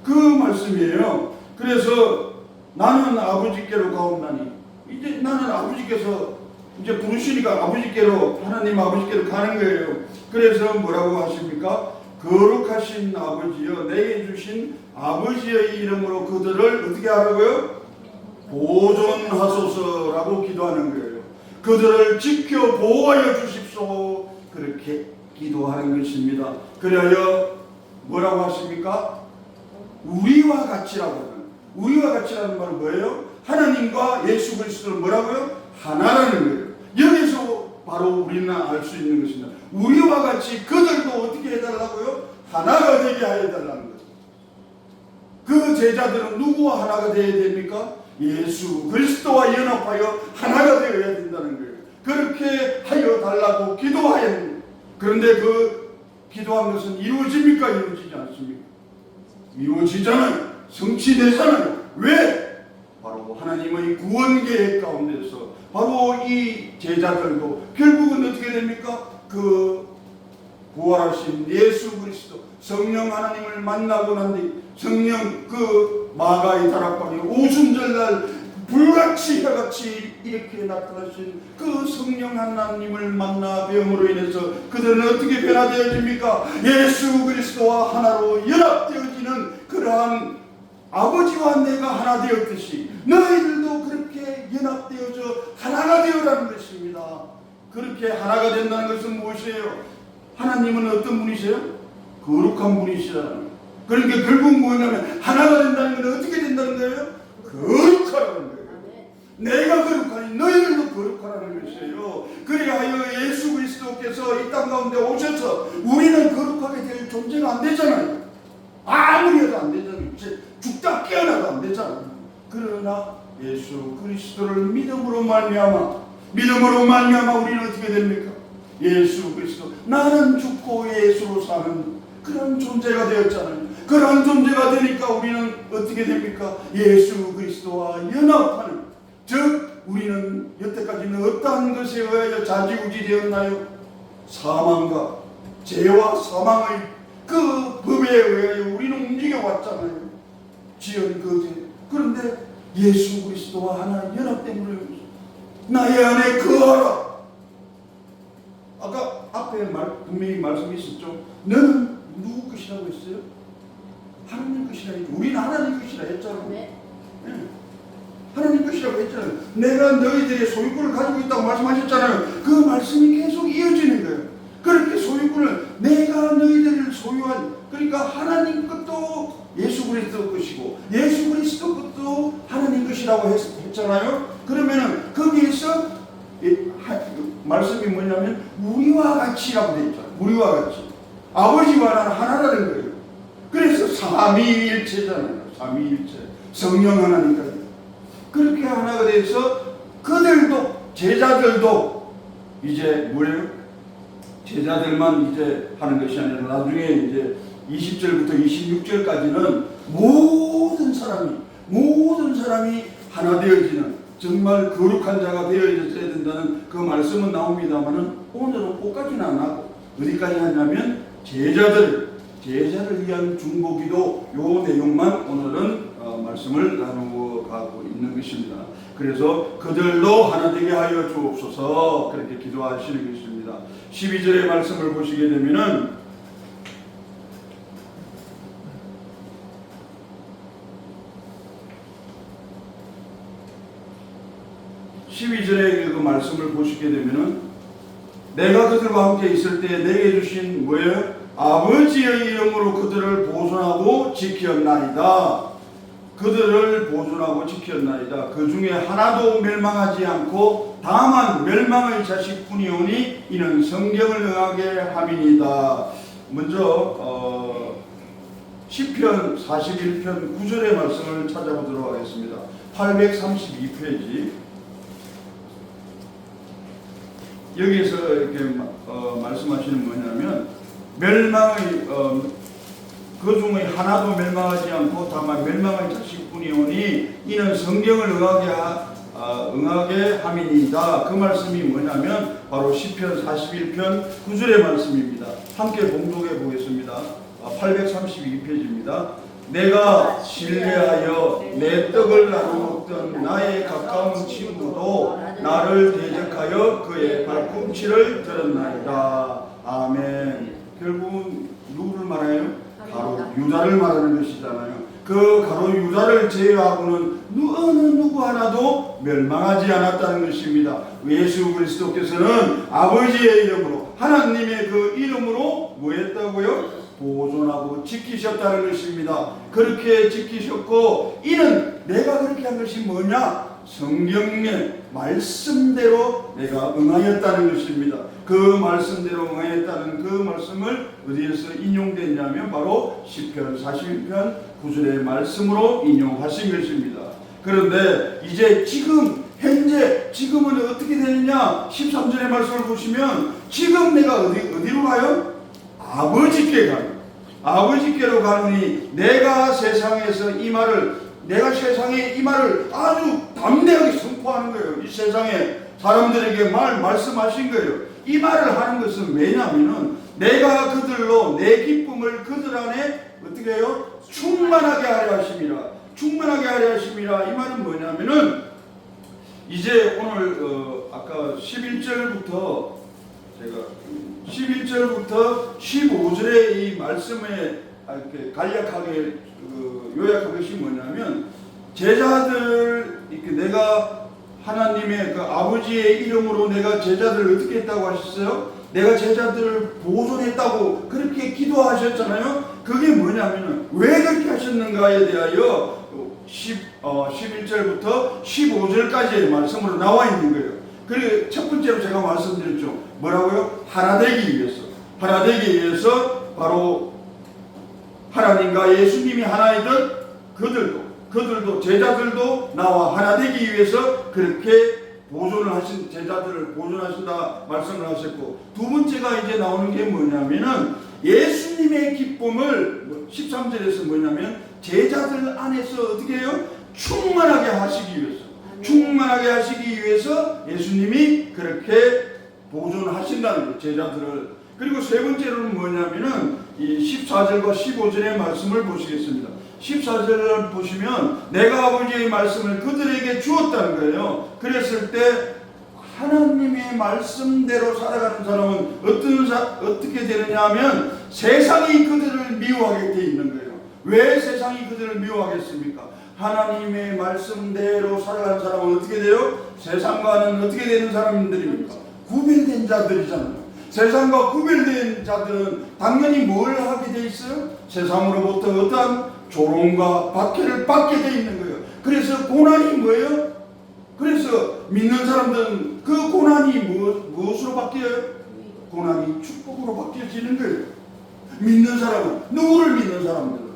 그 말씀이에요. 그래서 나는 아버지께로 가옵나니, 이제 나는 아버지께서 이제 부르시니까 아버지께로, 하나님 아버지께로 가는 거예요. 그래서 뭐라고 하십니까? 거룩하신 아버지여, 내게 주신 아버지의 이름으로 그들을 어떻게 하라고요? 보존하소서라고 기도하는 거예요. 그들을 지켜 보호하여 주십시오. 그렇게 기도하는 것입니다. 그래야 뭐라고 하십니까? 우리와 같이라고. 우리와 같이라는 말은 뭐예요? 하나님과 예수 그리스도를 뭐라고요? 하나라는 거예요. 여기서 바로 우리는 알 수 있는 것입니다. 우리와 같이 그들도 어떻게 해달라고요? 하나가 되게 하여달라는 거예요. 그 제자들은 누구와 하나가 되어야 됩니까? 예수 그리스도와 연합하여 하나가 되어야 된다는 거예요. 그렇게 하여 달라고 기도하여야 됩니다. 그런데 그 기도한 것은 이루어집니까? 이루어지지 않습니까? 이루어지잖아요. 성취되잖아요. 왜? 바로 하나님의 구원 계획 가운데서 바로 이 제자들도 결국은 어떻게 됩니까? 그 부활하신 예수 그리스도 성령 하나님을 만나고 난 뒤 성령 그 마가의 다락방에 오순절날 불같이 해같이 이렇게 나타나신 그 성령 하나님을 만나 뵈음으로 인해서 그들은 어떻게 변화되어집니까? 예수 그리스도와 하나로 연합되어지는 그러한 아버지와 내가 하나 되었듯이 너희들도 그렇게 연합되어져 하나가 되어라는 것입니다. 그렇게 하나가 된다는 것은 무엇이에요? 하나님은 어떤 분이세요? 거룩한 분이시라는. 그러니까 결국 뭐냐면 하나가 된다는 건 어떻게 된다는 거예요? 거룩하라는 거예요. 내가 거룩하니 너희들도 거룩하라는 것이에요. 그리하여 예수 그리스도께서 이 땅 가운데 오셔서 우리는 거룩하게 될 존재가 안 되잖아요. 아무리 해도 안 되잖아요. 죽다 깨어나도 안 되잖아요. 그러나 예수 그리스도를 믿음으로 말미암아 우리는 어떻게 됩니까? 예수 그리스도, 나는 죽고 예수로 사는 그런 존재가 되었잖아요. 그런 존재가 되니까 우리는 어떻게 됩니까? 예수 그리스도와 연합하는, 즉 우리는 여태까지는 어떠한 것에 의하여 좌지우지 되었나요? 사망과 죄와 사망의 그 법에 의하여 우리는 움직여 왔잖아요. 지은 그 죄. 그런데 예수 그리스도와 하나 연합됨으로 나의 안에 거하라. 아까 앞에 분명히 말씀이 있었죠. 너는 누구 것이라고 했어요? 하나님 것이라 했죠. 우리는 하나님 것이라 했잖아요. 네. 하나님 것이라고 했잖아요. 내가 너희들의 소유권을 가지고 있다고 말씀하셨잖아요. 그 말씀이 계속 이어지는 거예요. 그렇게 소유권을, 내가 너희들을 소유한, 그러니까 하나님 것도 예수 그리스도 것이고 예수 그리스도 것도 하나님 것이라고 했잖아요. 그러면은 거기에서 말씀이 뭐냐면 우리와 같이라고 되어 있잖아요. 우리와 같이. 아버지와 나는 하나라는 거예요. 그래서 삼위일체잖아요. 삼위일체. 성령 하나님까지. 그렇게 하나가 돼서 그들도, 제자들도 이제 뭐예요? 제자들만 이제 하는 것이 아니라 나중에 이제 20절부터 26절까지는 모든 사람이 하나 되어지는, 정말 거룩한 자가 되어져야 된다는 그 말씀은 나옵니다만은 오늘은 그것까지는 안 하고 어디까지 하냐면 제자를 위한 중보기도, 요 내용만 오늘은 말씀을 나누고 가고 있는 것입니다. 그래서 그들도 하나 되게 하여 주옵소서, 그렇게 기도하시는 것입니다. 12절의 말씀을 보시게 되면은 12절의 그 말씀을 보시게 되면은 내가 그들과 함께 있을 때 내게 주신 뭐예요? 아버지의 이름으로 그들을 보존하고 지켰나이다. 그들을 보존하고 지켰나이다. 그 중에 하나도 멸망하지 않고 다만 멸망의 자식뿐이오니 이는 성경을 응하게 함이니이다. 먼저 시편 41편 9절의 말씀을 찾아보도록 하겠습니다. 832페이지. 여기에서 이렇게 말씀하시는 뭐냐면 멸망의 그 중에 하나도 멸망하지 않고 다만 멸망의 자식뿐이오니 이는 성경을 응하게 함이니이다. 그 말씀이 뭐냐면 바로 시편 41편 9절의 말씀입니다. 함께 봉독해 보겠습니다. 832페이지입니다. 내가 신뢰하여 내 떡을 나눠 먹던 나의 가까운 친구도 나를 대적하여 그의 발꿈치를 들었나이다. 아멘. 결국은 누구를 말해요? 가로 유다를 말하는 것이잖아요. 그 가로 유다를 제외하고는 어느 누구 하나도 멸망하지 않았다는 것입니다. 예수 그리스도께서는 아버지의 이름으로, 하나님의 그 이름으로 뭐 했다고요? 보존하고 지키셨다는 것입니다. 그렇게 지키셨고, 이는 내가 그렇게 한 것이 뭐냐? 성경의 말씀대로 내가 응하였다는 것입니다. 그 말씀대로 응하였다는 그 말씀을 어디에서 인용됐냐면 바로 시편 41편 9절의 말씀으로 인용하신 것입니다. 그런데 이제 지금은 어떻게 되느냐? 13절의 말씀을 보시면 지금 내가 어디로 가요? 아버지께 가요. 아버지께로 가느니 내가 세상에 이 말을 아주 담대하게 선포하는 거예요. 이 세상에 사람들에게 말씀하신 거예요. 이 말을 하는 것은 왜냐하면 내가 그들로 내 기쁨을 그들 안에 어떻게 해요? 충만하게 하려 하심이라. 충만하게 하려 하심이라. 이 말은 뭐냐면은 이제 오늘 아까 11절부터 15절의 이 말씀에 이렇게 간략하게 요약한 것이 뭐냐면 제자들, 내가 하나님의 그 아버지의 이름으로 내가 제자들을 어떻게 했다고 하셨어요? 내가 제자들을 보존했다고 그렇게 기도하셨잖아요. 그게 뭐냐면은 왜 그렇게 하셨는가에 대하여 11절부터 15절까지의 말씀으로 나와 있는 거예요. 그리고 첫 번째로 제가 말씀드렸죠. 뭐라고요? 하나 되기 위해서. 하나 되기 위해서 바로 하나님과 예수님이 하나이듯 그들도 제자들도 나와 하나 되기 위해서 그렇게 보존을 하신 제자들을 보존하신다 말씀을 하셨고, 두 번째가 이제 나오는 게 뭐냐면은 예수님의 기쁨을 13절에서 뭐냐면 제자들 안에서 어떻게 해요? 충만하게 하시기 위해서, 충만하게 하시기 위해서 예수님이 그렇게 보존하신다는 거예요, 제자들을. 그리고 세 번째로는 뭐냐면은 이 14절과 15절의 말씀을 보시겠습니다. 14절을 보시면 내가 아버지의 말씀을 그들에게 주었다는 거예요. 그랬을 때 하나님의 말씀대로 살아가는 사람은 어떻게 되느냐 하면 세상이 그들을 미워하게 돼 있는 거예요. 왜 세상이 그들을 미워하겠습니까? 하나님의 말씀대로 살아가는 사람은 어떻게 돼요? 세상과는 어떻게 되는 사람들입니까? 구별된 자들이잖아요. 세상과 구별된 자들은 당연히 뭘 하게 돼 있어요? 세상으로부터 어떠한 조롱과 박해를 받게 돼 있는 거예요. 그래서 고난이 뭐예요? 그래서 믿는 사람들은 그 고난이 무엇으로 바뀌어요? 고난이 축복으로 바뀌어지는 거예요. 믿는 사람은, 누구를 믿는 사람들은?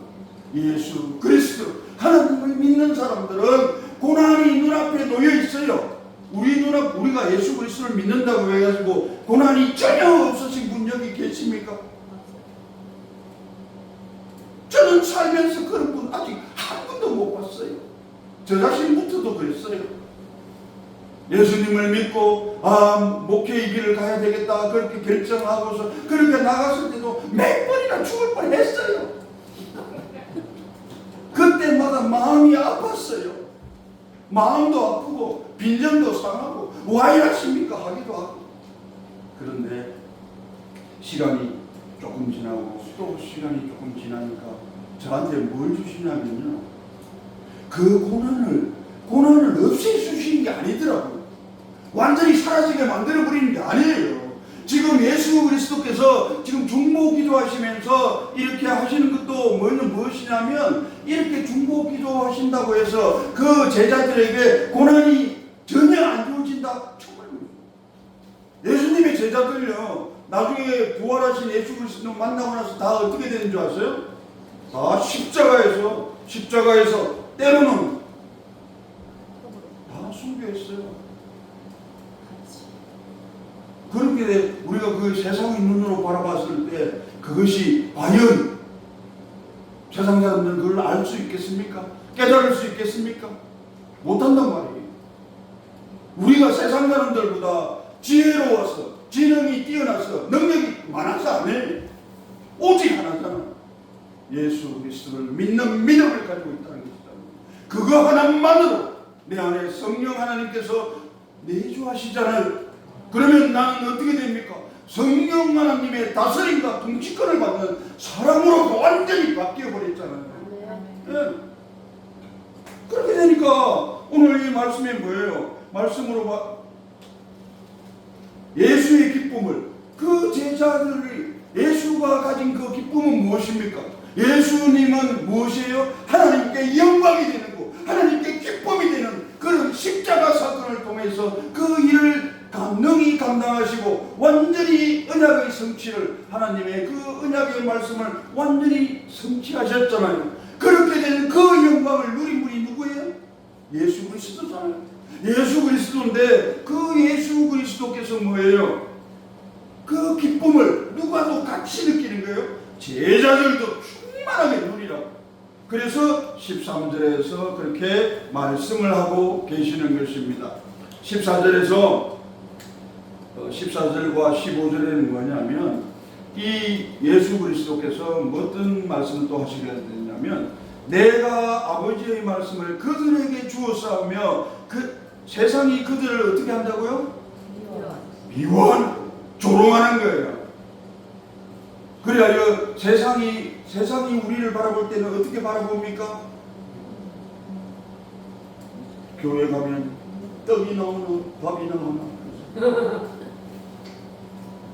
예수 그리스도, 하나님을 믿는 사람들은 고난이 눈앞에 놓여 있어요. 우리가 예수 그리스도를 믿는다고 해가지고 고난이 전혀 없으신 분 여기 계십니까? 저는 살면서 그런 분 아직 한 분도 못 봤어요. 저 자신부터도 그랬어요. 예수님을 믿고 목회의 길을 가야 되겠다 그렇게 결정하고서 그렇게 나갔을 때도 몇 번이나 죽을 뻔했어요. 그때마다 마음이 아팠어요. 마음도 아프고 빈정도 상하고 왜 이러십니까 하기도 하고. 그런데 시간이 조금 지나고 또 시간이 조금 지나니까 저한테 뭘 주시냐면요, 그 고난을 없애주시는 게 아니더라고요. 완전히 사라지게 만들어버리는 게 아니에요. 지금 예수 그리스도께서 지금 중보 기도하시면서 이렇게 하시는 것도 무엇이냐면, 이렇게 중보 기도하신다고 해서 그 제자들에게 고난이 전혀 안 주어진다? 정말 예수님의 제자들요, 나중에 부활하신 예수 그리스도 만나고 나서 다 어떻게 되는 줄 아세요? 다 십자가에서 때로는 다 순교했어요. 그렇게 우리가 그 세상의 눈으로 바라봤을 때 그것이 과연 세상 사람들은 그걸 알 수 있겠습니까? 깨달을 수 있겠습니까? 못한단 말이에요. 우리가 세상 사람들보다 지혜로워서, 지능이 뛰어나서, 능력이 많아서 안 해. 오직 하나잖아. 예수 그리스도를 믿는 믿음을 가지고 있다는 것이다. 그거 하나만으로 내 안에 성령 하나님께서 내주하시잖아요. 그러면 나는 어떻게 됩니까? 성령 하나님의 다스림과 통치권을 받는 사람으로 완전히 바뀌어버렸잖아요. 네. 그렇게 되니까 오늘 이 말씀이 뭐예요? 말씀으로 예수의 기쁨을, 그 제자들이 예수가 가진 그 기쁨은 무엇입니까? 예수님은 무엇이에요? 하나님께 영광이 되는 거, 하나님께 기쁨이 되는 그런 십자가 사건을 통해서 그 일을 능히 감당하시고 완전히 언약의 성취를, 하나님의 그 언약의 말씀을 완전히 성취하셨잖아요. 그렇게 된 그 영광을 누린 분이 누구예요? 예수 그리스도잖아요. 예수 그리스도인데 그 예수 그리스도께서 뭐예요? 그 기쁨을 누가도 같이 느끼는 거예요. 제자들도 충만하게 누리라고. 그래서 13절에서 그렇게 말씀을 하고 계시는 것입니다. 14절과 15절에는 뭐냐면, 이 예수 그리스도께서 어떤 말씀을 또 하시게 되냐면, 내가 아버지의 말씀을 그들에게 주었사오며 그 세상이 그들을 어떻게 한다고요? 미워하는, 조롱하는 거예요. 그래야 세상이 우리를 바라볼 때는 어떻게 바라봅니까? 교회 가면 떡이 나오나 밥이 나오나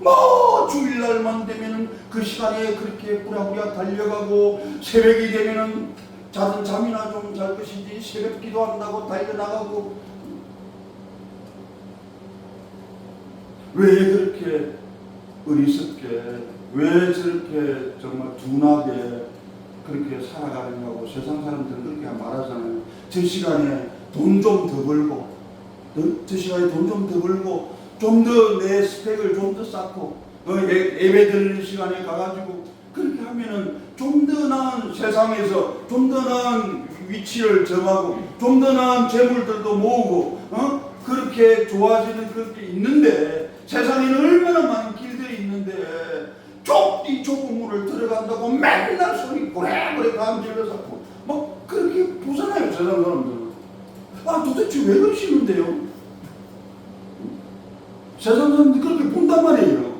뭐 주일날만 되면은 그 시간에 그렇게 부랴부랴 달려가고 새벽이 되면은 자든 잠이나 좀 잘 것이지 새벽 기도한다고 달려나가고 왜 그렇게 어리석게 왜 저렇게 정말 둔하게 그렇게 살아가느냐고 세상 사람들은 그렇게 말하잖아요. 저 시간에 돈 좀 더 벌고 저 시간에 돈 좀 더 벌고 좀 더 내 스펙을 좀 더 쌓고 예배 드리는 시간에 가가지고 그렇게 하면은 좀 더 나은 세상에서 좀 더 나은 위치를 정하고 좀 더 나은 재물들도 모으고 그렇게 좋아지는 그런 게 있는데 세상에는 얼마나 많은 길들이 있는데 좁디 좁은 문을 들어간다고 맨날 소리 고래고래 감질러서 막 그렇게 보잖아요. 세상 사람들은. 아 도대체 왜 그러시는데요? 세상 사람들이 그렇게 본단 말이에요.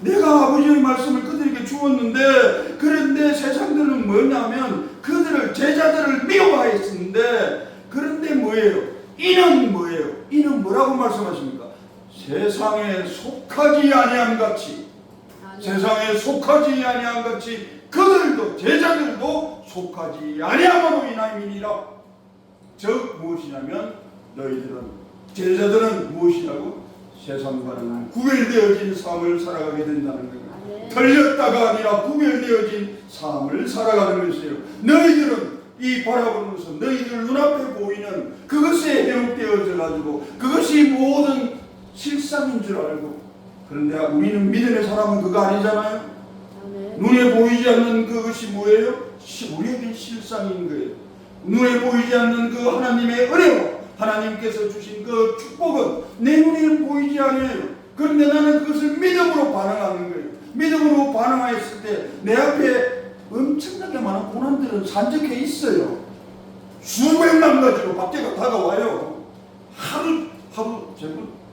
내가 아버지의 말씀을 그들에게 주었는데 그런데 세상들은 뭐냐면 그들을 제자들을 미워하였는데 그런데 뭐예요? 이는 뭐예요? 이는 뭐라고 말씀하십니까? 세상에 속하지 아니함 같이 세상에 속하지 아니함 같이 그들도 제자들도 속하지 아니함으로 인함이니라. 즉 무엇이냐면 너희들은 제자들은 무엇이라고? 세상과는 구별되어진 삶을 살아가게 된다는 거예요. 틀렸다가 아니라 구별되어진 삶을 살아가는 것이에요. 너희들은 이 바라보면서 너희들 눈앞에 보이는 그것에 해롭되어져 가지고 그것이 모든 실상인 줄 알고 그런데 우리는 믿음의 사람은 그거 아니잖아요. 눈에 보이지 않는 그것이 뭐예요? 우리에게 실상인 거예요. 눈에 보이지 않는 그 하나님의 은혜와 하나님께서 주신 그 축복은 내 눈에는 보이지 않아요. 그런데 나는 그것을 믿음으로 반응하는 거예요. 믿음으로 반응하였을 때 내 앞에 엄청나게 많은 고난들은 산적해 있어요. 수백만 가지로 박대가 다가와요. 하루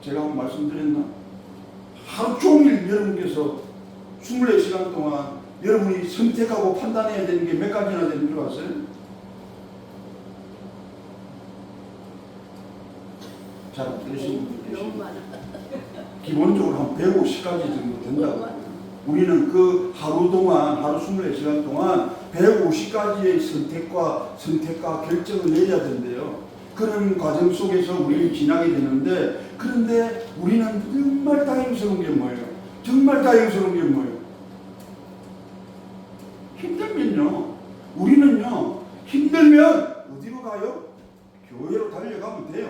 제가 한번 말씀드렸나? 하루 종일 여러분께서 24시간 동안 여러분이 선택하고 판단해야 되는 게 몇 가지나 되는 줄 아세요? 잘 들으시는 분들 계시고 기본적으로 한 150가지 정도 된다고. 우리는 그 하루 동안 하루 24시간 동안 150가지의 선택과 결정을 내려야 된대요. 그런 과정 속에서 우리는 지나게 되는데 그런데 우리는 정말 다행스러운 게 뭐예요? 정말 다행스러운 게 뭐예요? 힘들면요. 우리는요. 힘들면 어디로 가요? 교회로 달려가면 돼요.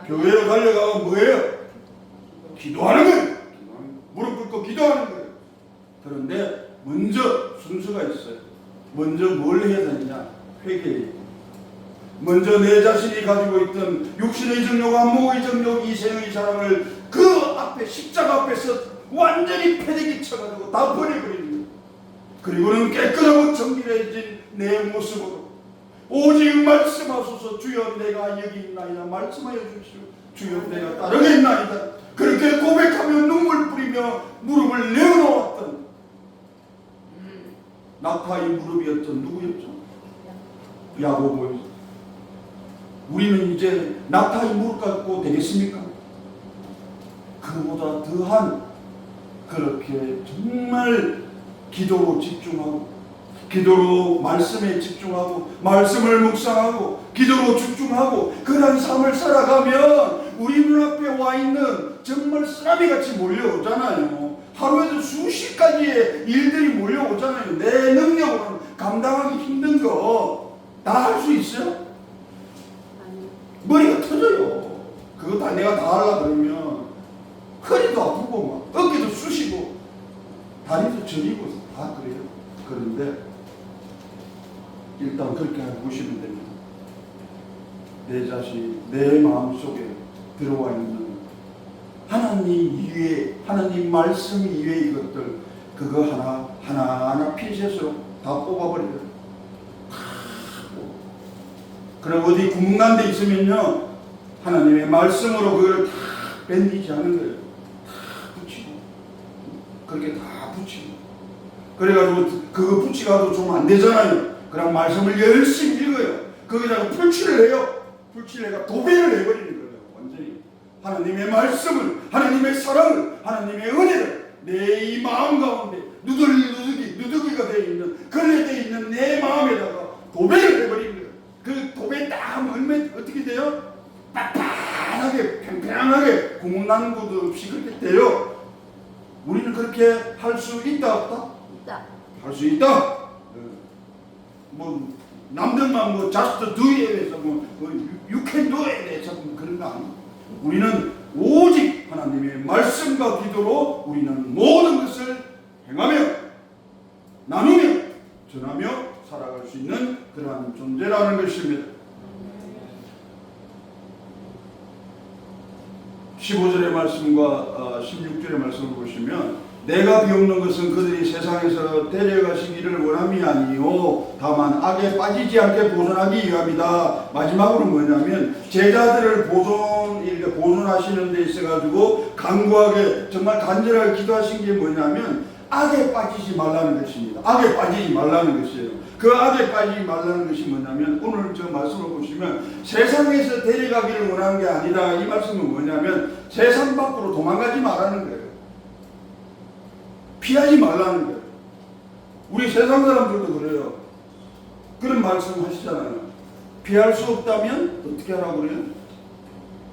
교회로 달려가면 뭐예요? 기도하는 거예요. 무릎 꿇고 기도하는 거예요. 그런데 먼저 순서가 있어요. 먼저 뭘 해야 되느냐? 회개해요. 먼저 내 자신이 가지고 있던 육신의 정욕, 안목의 정욕, 이생의 사랑을 그 앞에 십자가 앞에서 완전히 패대기 쳐가지고 다 버려버리는 거예요. 그리고는 깨끗하고 정결해진 내 모습으로 오직 말씀하소서. 주여 내가 여기 있나이다. 말씀하여 주시오. 주여 내가 따르겠나이다. 그렇게 고백하며 눈물 뿌리며 무릎을 내어놓았던 낙타의 무릎이었던 누구였죠? 야고보였죠. 우리는 이제 낙타의 무릎 갖고 되겠습니까? 그보다 더한 그렇게 정말 기도로 집중하고 기도로 말씀에 집중하고 말씀을 묵상하고 기도로 집중하고 그런 삶을 살아가면 우리 눈앞에 와 있는 정말 쓰나미같이 몰려오잖아요. 하루에도 수십 가지의 일들이 몰려오잖아요. 내 능력으로는 감당하기 힘든 거 다 할 수 있어요? 머리가 터져요. 그거 다 내가 다 하려고 그러면 허리도 아프고 막 어깨도 쑤시고 다리도 저리고 다 그래요. 그런데 일단 그렇게 보시면 됩니다. 내 자신, 내 마음속에 들어와 있는 하나님 이외에, 하나님 말씀 이외의 이것들 그거 하나하나 핀셋으로 다 뽑아버려요. 그럼 어디 구멍난 데 있으면요 하나님의 말씀으로 그걸 다 밴디지 하는 거예요. 다 붙이고 그렇게 다 붙이고 그래가지고 그거 붙이가도 좀 안 되잖아요. 그럼 말씀을 열심히 읽어요. 거기다가 풀칠을 해요. 풀칠을 해가 도배를 해버리는 거예요. 완전히 하나님의 말씀을, 하나님의 사랑을, 하나님의 은혜를 내 이 마음 가운데 누더기가 되어 있는, 걸레되어 있는 내 마음에다가 도배를 해버린 거예요. 그 도배 딱 하면 얼마나 어떻게 돼요? 빳빳하게 팽팽하게 구멍난 것도 없이 그렇게 돼요. 우리는 그렇게 할 수 있다 없다? 있다. 할 수 있다. 뭐 남들만 뭐 just do it에 대해서 뭐 you can do it에 대해서 뭐 그런 거 아니에요. 우리는 오직 하나님의 말씀과 기도로 우리는 모든 것을 행하며 나누며 전하며 살아갈 수 있는 그러한 존재라는 것입니다. 15절의 말씀과 16절의 말씀을 보시면 내가 비옵는 것은 그들이 세상에서 데려가시기를 원함이 아니요 다만 악에 빠지지 않게 보존하기 위함이다. 마지막으로 뭐냐면 제자들을 보존하시는 데 있어가지고 간구하게 정말 간절하게 기도하신 게 뭐냐면 악에 빠지지 말라는 것입니다. 악에 빠지지 말라는 것이에요. 그 악에 빠지지 말라는 것이 뭐냐면 오늘 저 말씀을 보시면 세상에서 데려가기를 원하는 게 아니라 이 말씀은 뭐냐면 세상 밖으로 도망가지 말라는 거예요. 피하지 말라는 거예요. 우리 세상 사람들도 그래요. 그런 말씀 하시잖아요. 피할 수 없다면 어떻게 하라고 그래요?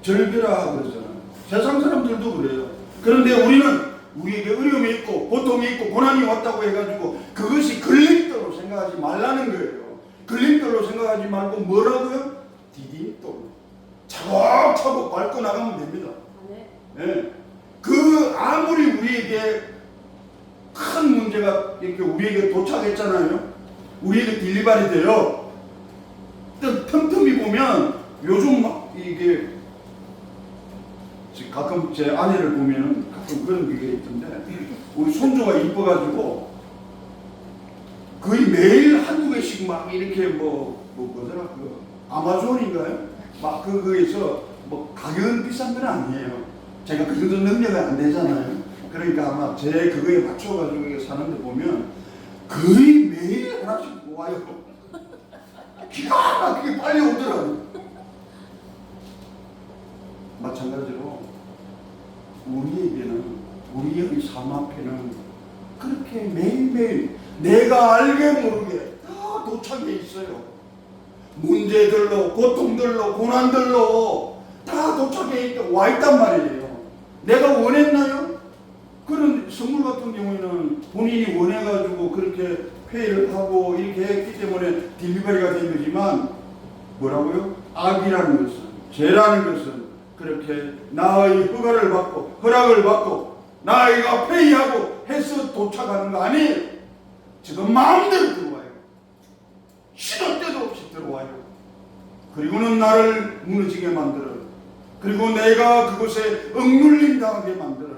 절개라 그러잖아요. 세상 사람들도 그래요. 그런데 우리는 우리에게 어려움이 있고 고통이 있고 고난이 왔다고 해가지고 그것이 걸림돌로 생각하지 말라는 거예요. 걸림돌로 생각하지 말고 뭐라고요? 디딤돌. 차곡차곡 밟고 나가면 됩니다. 네. 그 아무리 우리에게 큰 문제가 이렇게 우리에게 도착했잖아요. 우리에게 딜리바리 돼요. 틈틈이 보면 요즘 막 이게 가끔 제 아내를 보면 가끔 그런 게 있던데 우리 손주가 이뻐가지고 거의 매일 한두 개씩 막 이렇게 뭐더라 그 아마존인가요? 막 거기에서 뭐 가격은 비싼 건 아니에요. 제가 그 정도 능력이 안 되잖아요. 그러니까 아마 제 그거에 맞춰가지고 사는데 보면 거의 매일 하나씩 와요. 기가 막히게 빨리 오더라고요. 마찬가지로 우리에게는 우리의 삶 앞에는 그렇게 매일매일 내가 알게 모르게 다 도착해 있어요. 문제들로 고통들로 고난들로 다 도착해 와 있단 말이에요. 내가 원했나요? 그런 선물 같은 경우에는 본인이 원해가지고 그렇게 회의를 하고 이렇게 했기 때문에 딜리버리가 된 거지만 뭐라고요? 악이라는 것은 죄라는 것은 그렇게 나의 허락을 받고 나이가 회의하고 해서 도착하는 거 아니에요. 지금 마음대로 들어와요. 시도 때도 없이 들어와요. 그리고는 나를 무너지게 만들어요. 그리고 내가 그곳에 억눌림 당하게 만들어요.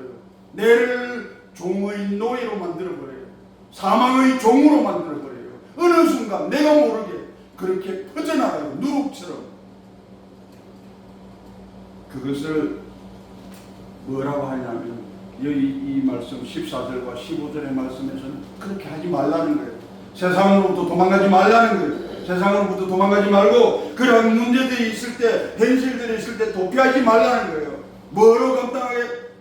내를 종의 노예로 만들어버려요. 사망의 종으로 만들어버려요. 어느 순간 내가 모르게 그렇게 퍼져나가요. 누룩처럼. 그것을 뭐라고 하냐면 여기 이 말씀 14절과 15절의 말씀에서는 그렇게 하지 말라는 거예요. 세상으로부터 도망가지 말라는 거예요. 세상으로부터 도망가지 말고 그런 문제들이 있을 때 현실들이 있을 때 도피하지 말라는 거예요. 뭐로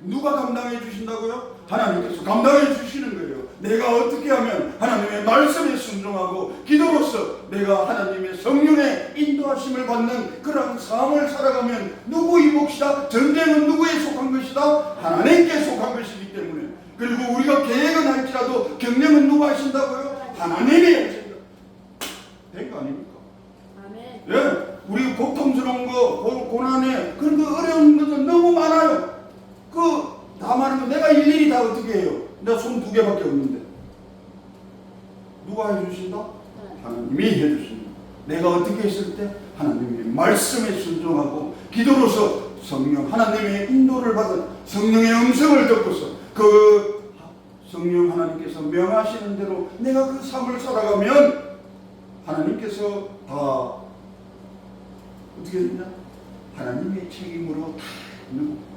누가 감당해 주신다고요? 하나님께서 감당해 주시는 거예요. 내가 어떻게 하면 하나님의 말씀에 순종하고 기도로서 내가 하나님의 성령의 인도하심을 받는 그런 삶을 살아가면 누구의 몫이다? 전쟁은 누구에 속한 것이다? 하나님께 속한 것이기 때문에. 그리고 우리가 계획은 할지라도 경영은 누가 하신다고요? 하나님이 하신다. 된 거 아닙니까? 아멘. 예, 우리 고통스러운 거, 고난에 그런 거 어려운 것은 너무 많아요. 다 많은 거 내가 일일이 다 어떻게 해요? 내가 손 2개밖에 없는데 누가 해주신다? 하나님이 해주신다. 내가 어떻게 했을 때 하나님의 말씀에 순종하고 기도로서 성령 하나님의 인도를 받은 성령의 음성을 듣고서 그 성령 하나님께서 명하시는 대로 내가 그 삶을 살아가면 하나님께서 다 어떻게 되냐? 하나님의 책임으로 다 있는.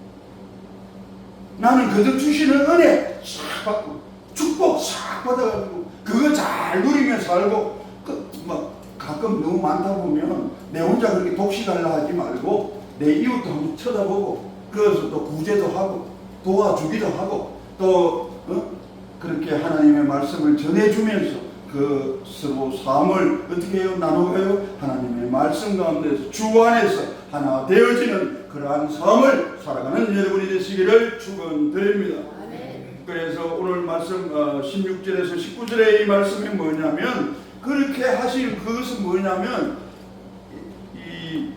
나는 그들 주시는 은혜 싹 받고 축복 싹 받아가지고 그거 잘 누리며 살고 가끔 너무 많다 보면 내 혼자 그렇게 독식하려 하지 말고 내 이웃도 한번 쳐다보고 그래서 또 구제도 하고 도와주기도 하고 또 그렇게 하나님의 말씀을 전해주면서 그 서로 삶을 어떻게 해요? 나누어요? 하나님의 말씀 가운데서 주 안에서 하나 되어지는 그러한 삶을 살아가는 여러분이 되시기를 축원드립니다. 그래서 오늘 말씀 16절에서 19절의 이 말씀이 뭐냐면, 그렇게 하신 그것은 뭐냐면 이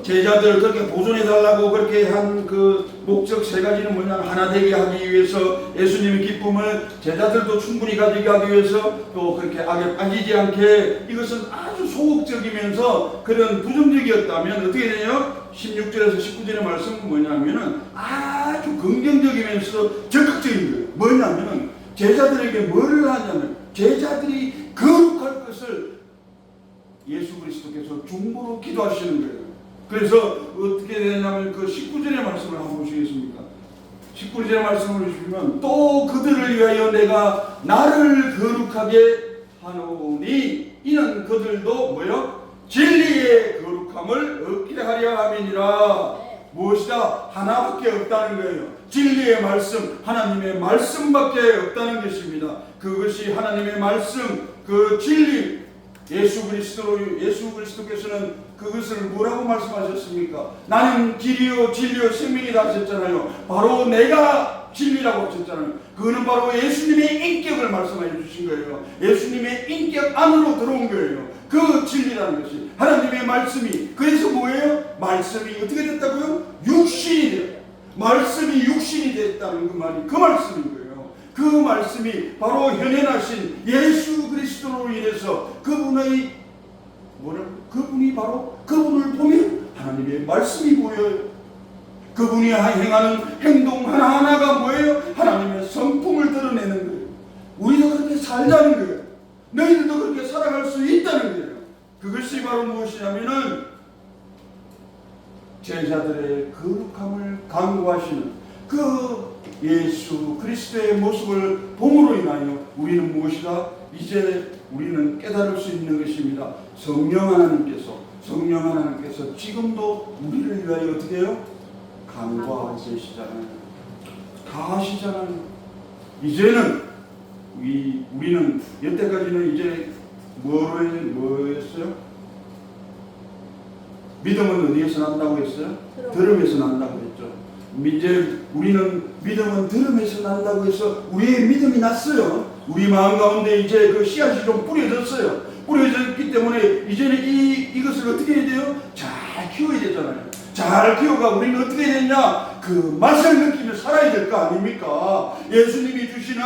제자들을 그렇게 보존해 달라고 그렇게 한 그 목적 세 가지는 뭐냐면, 하나 되게 하기 위해서, 예수님의 기쁨을 제자들도 충분히 가지게 하기 위해서, 또 그렇게 악에 빠지지 않게, 이것은 아주 소극적이면서 그런 부정적이었다면 어떻게 되냐? 16절에서 19절의 말씀은 뭐냐면은 아주 긍정적이면서 적극적인 거예요. 뭐냐면은 제자들에게 뭐를 하냐면, 제자들이 거룩할 것을 예수 그리스도께서 중보로 기도하시는 거예요. 그래서 어떻게 되냐면 그 19절의 말씀을 한번 보시겠습니까? 19절의 말씀을 보시면, 또 그들을 위하여 내가 나를 거룩하게 하노니 이는 그들도 뭐요? 진리의 거룩함을 얻게 하려 함이니라. 무엇이다? 하나밖에 없다는 거예요. 진리의 말씀, 하나님의 말씀밖에 없다는 것입니다. 그것이 하나님의 말씀, 그 진리, 예수 그리스도께서는 그것을 뭐라고 말씀하셨습니까? 나는 길이요 진리요 생명이다 하셨잖아요. 바로 내가 진리라고 하셨잖아요. 그거는 바로 예수님의 인격을 말씀해 주신 거예요. 예수님의 인격 안으로 들어온 거예요. 그 진리라는 것이 하나님의 말씀이. 그래서 뭐예요? 말씀이 어떻게 됐다고요? 육신이 돼요. 말씀이 육신이 됐다는 그 말이 그 말씀인 거예요. 그 말씀이 바로 현현하신 예수 그리스도로 인해서 그분이 바로 그분을 보면 하나님의 말씀이 보여요. 그분이 행하는 행동 하나하나가 뭐예요? 하나님의 성품을 드러내는 거예요. 우리도 그렇게 살자는 거예요. 너희들도 그렇게 살아갈 수 있다는 거예요. 그것이 바로 무엇이냐면은 제자들의 거룩함을 강구하시는 그 예수 그리스도의 모습을 봄으로 인하여 우리는 무엇이다? 이제 우리는 깨달을 수 있는 것입니다. 성령 하나님께서 지금도 우리를 위하여 어떻게 해요? 간구하고 계시잖아요. 다 하시잖아요. 이제는 우리는 여태까지는 이제 뭐였어요? 믿음은 어디에서 난다고 했어요? 들음에서 난다고 했죠. 이제 우리는 믿음은 들음에서 난다고 해서 우리의 믿음이 났어요. 우리 마음 가운데 이제 그 씨앗이 좀 뿌려졌어요. 뿌려졌기 때문에 이제는 이것을 어떻게 해야 돼요? 잘 키워야 되잖아요. 잘 키워가 우리는 어떻게 해야 되냐? 그 맛을 느끼며 살아야 될 거 아닙니까? 예수님이 주시는,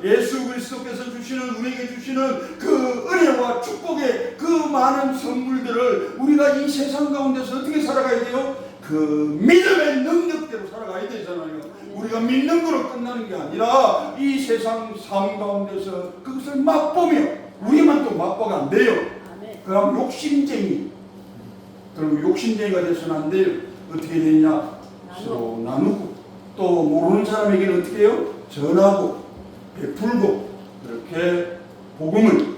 예수 그리스도께서 주시는, 우리에게 주시는 그 은혜와 축복의 그 많은 선물들을 우리가 이 세상 가운데서 어떻게 살아가야 돼요? 그 믿음의 능력대로 살아가야 되잖아요. 우리가 믿는 거로 끝나는 게 아니라 이 세상 삶 가운데서 그것을 맛보며, 우리만 또 맛보가 안 돼요. 그럼 욕심쟁이, 그럼 욕심쟁이가 돼서는 안 돼요. 어떻게 되냐? 서로 나누고, 또 모르는 사람에게는 어떻게 해요? 전하고 베풀고, 그렇게 복음을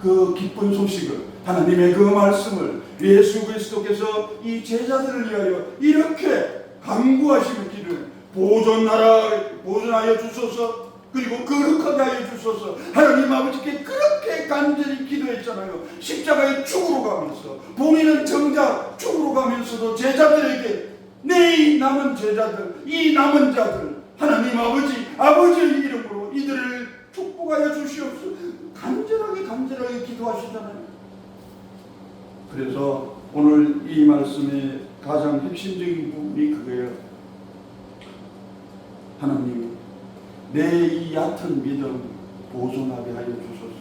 그 기쁜 소식을, 하나님의 그 말씀을 예수 그리스도께서 이 제자들을 위하여 이렇게 간구하시는 길을 보존하여 주소서, 그리고 거룩하게 하여 주소서. 하나님 아버지께 그렇게 간절히 기도했잖아요. 십자가의 죽으로 가면서, 본인은 정작 죽으로 가면서도 제자들에게, 이 남은 제자들, 이 남은 자들, 하나님 아버지의 이름으로 이들을 축복하여 주시옵소서. 간절하게 기도하시잖아요. 그래서 오늘 이 말씀의 가장 핵심적인 부분이 그거예요. 하나님, 내 이 얕은 믿음 보존하게 하여 주소서.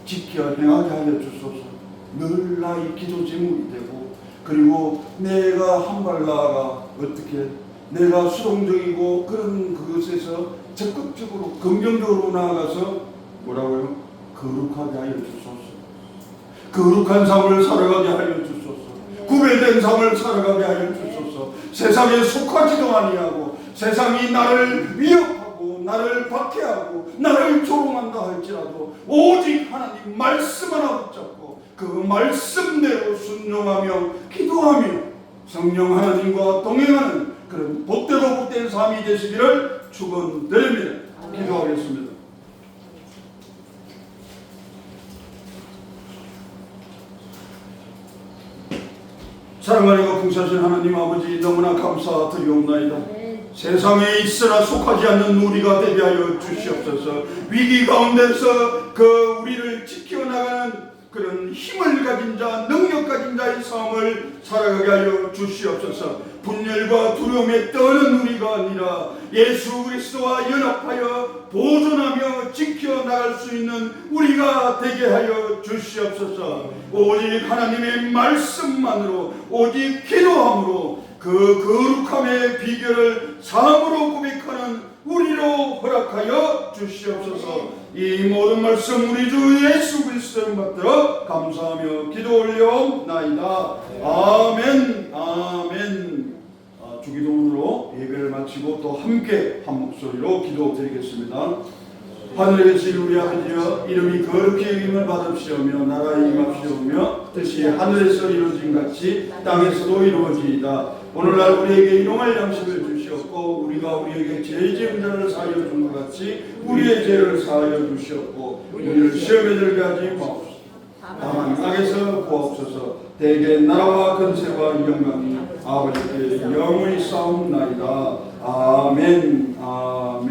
지켜 행하게 하여 주소서. 늘 나의 기도 제목이 되고, 그리고 내가 한 발 나아가 어떻게 내가 수동적이고 그런 그것에서 적극적으로 긍정적으로 나아가서 뭐라고요? 거룩하게 하여 주소서. 거룩한 삶을 살아가게 하여 주소서. 구별된 삶을 살아가게 하여 주소서. 세상에 속하지도 아니하고 세상이 나를 위협하고 나를 박해하고 나를 조롱한다 할지라도 오직 하나님 말씀 하나 붙잡고 그 말씀대로 순종하며 기도하며 성령 하나님과 동행하는 그런 복되고 복된 삶이 되시기를 축원드립니다. 기도하겠습니다. 사랑하고 풍성하신 하나님 아버지, 너무나 감사드리옵나이다. 세상에 있으나 속하지 않는 우리가 되게 하여 주시옵소서. 위기 가운데서 그 우리를 지켜나가는 그런 힘을 가진 자, 능력 가진 자의 삶을 살아가게 하여 주시옵소서. 분열과 두려움에 떠는 우리가 아니라 예수 그리스도와 연합하여 보존하며 지켜나갈 수 있는 우리가 되게 하여 주시옵소서. 오직 하나님의 말씀만으로, 오직 기도함으로 그 거룩함의 비결을 삶으로 고백하는 우리로 허락하여 주시옵소서. 이 모든 말씀 우리 주 예수 그리스도를 받들어 감사하며 기도 올려옵나이다. 아멘. 아멘. 주기도문으로 예배를 마치고 또 함께 한 목소리로 기도드리겠습니다. 하늘에 계신 우리 아버지여, 이름이 거룩히 여김을 받으시오며 나라에 임합시오며 뜻이 하늘에서 이루어진 같이 땅에서도 이루어지이다. 오늘날 우리에게 일용할 양식을 주시옵고 우리가 우리에게 죄 지은 자를 사하여 준 것 같이 우리의 죄를 사하여 주시옵고 우리를 시험에 들게 하지 마옵소서. 다만 악에서 구하옵소서. 대개 나라와 권세와 영광이 아버지께 영원히 싸움나이다. 아멘. 아멘.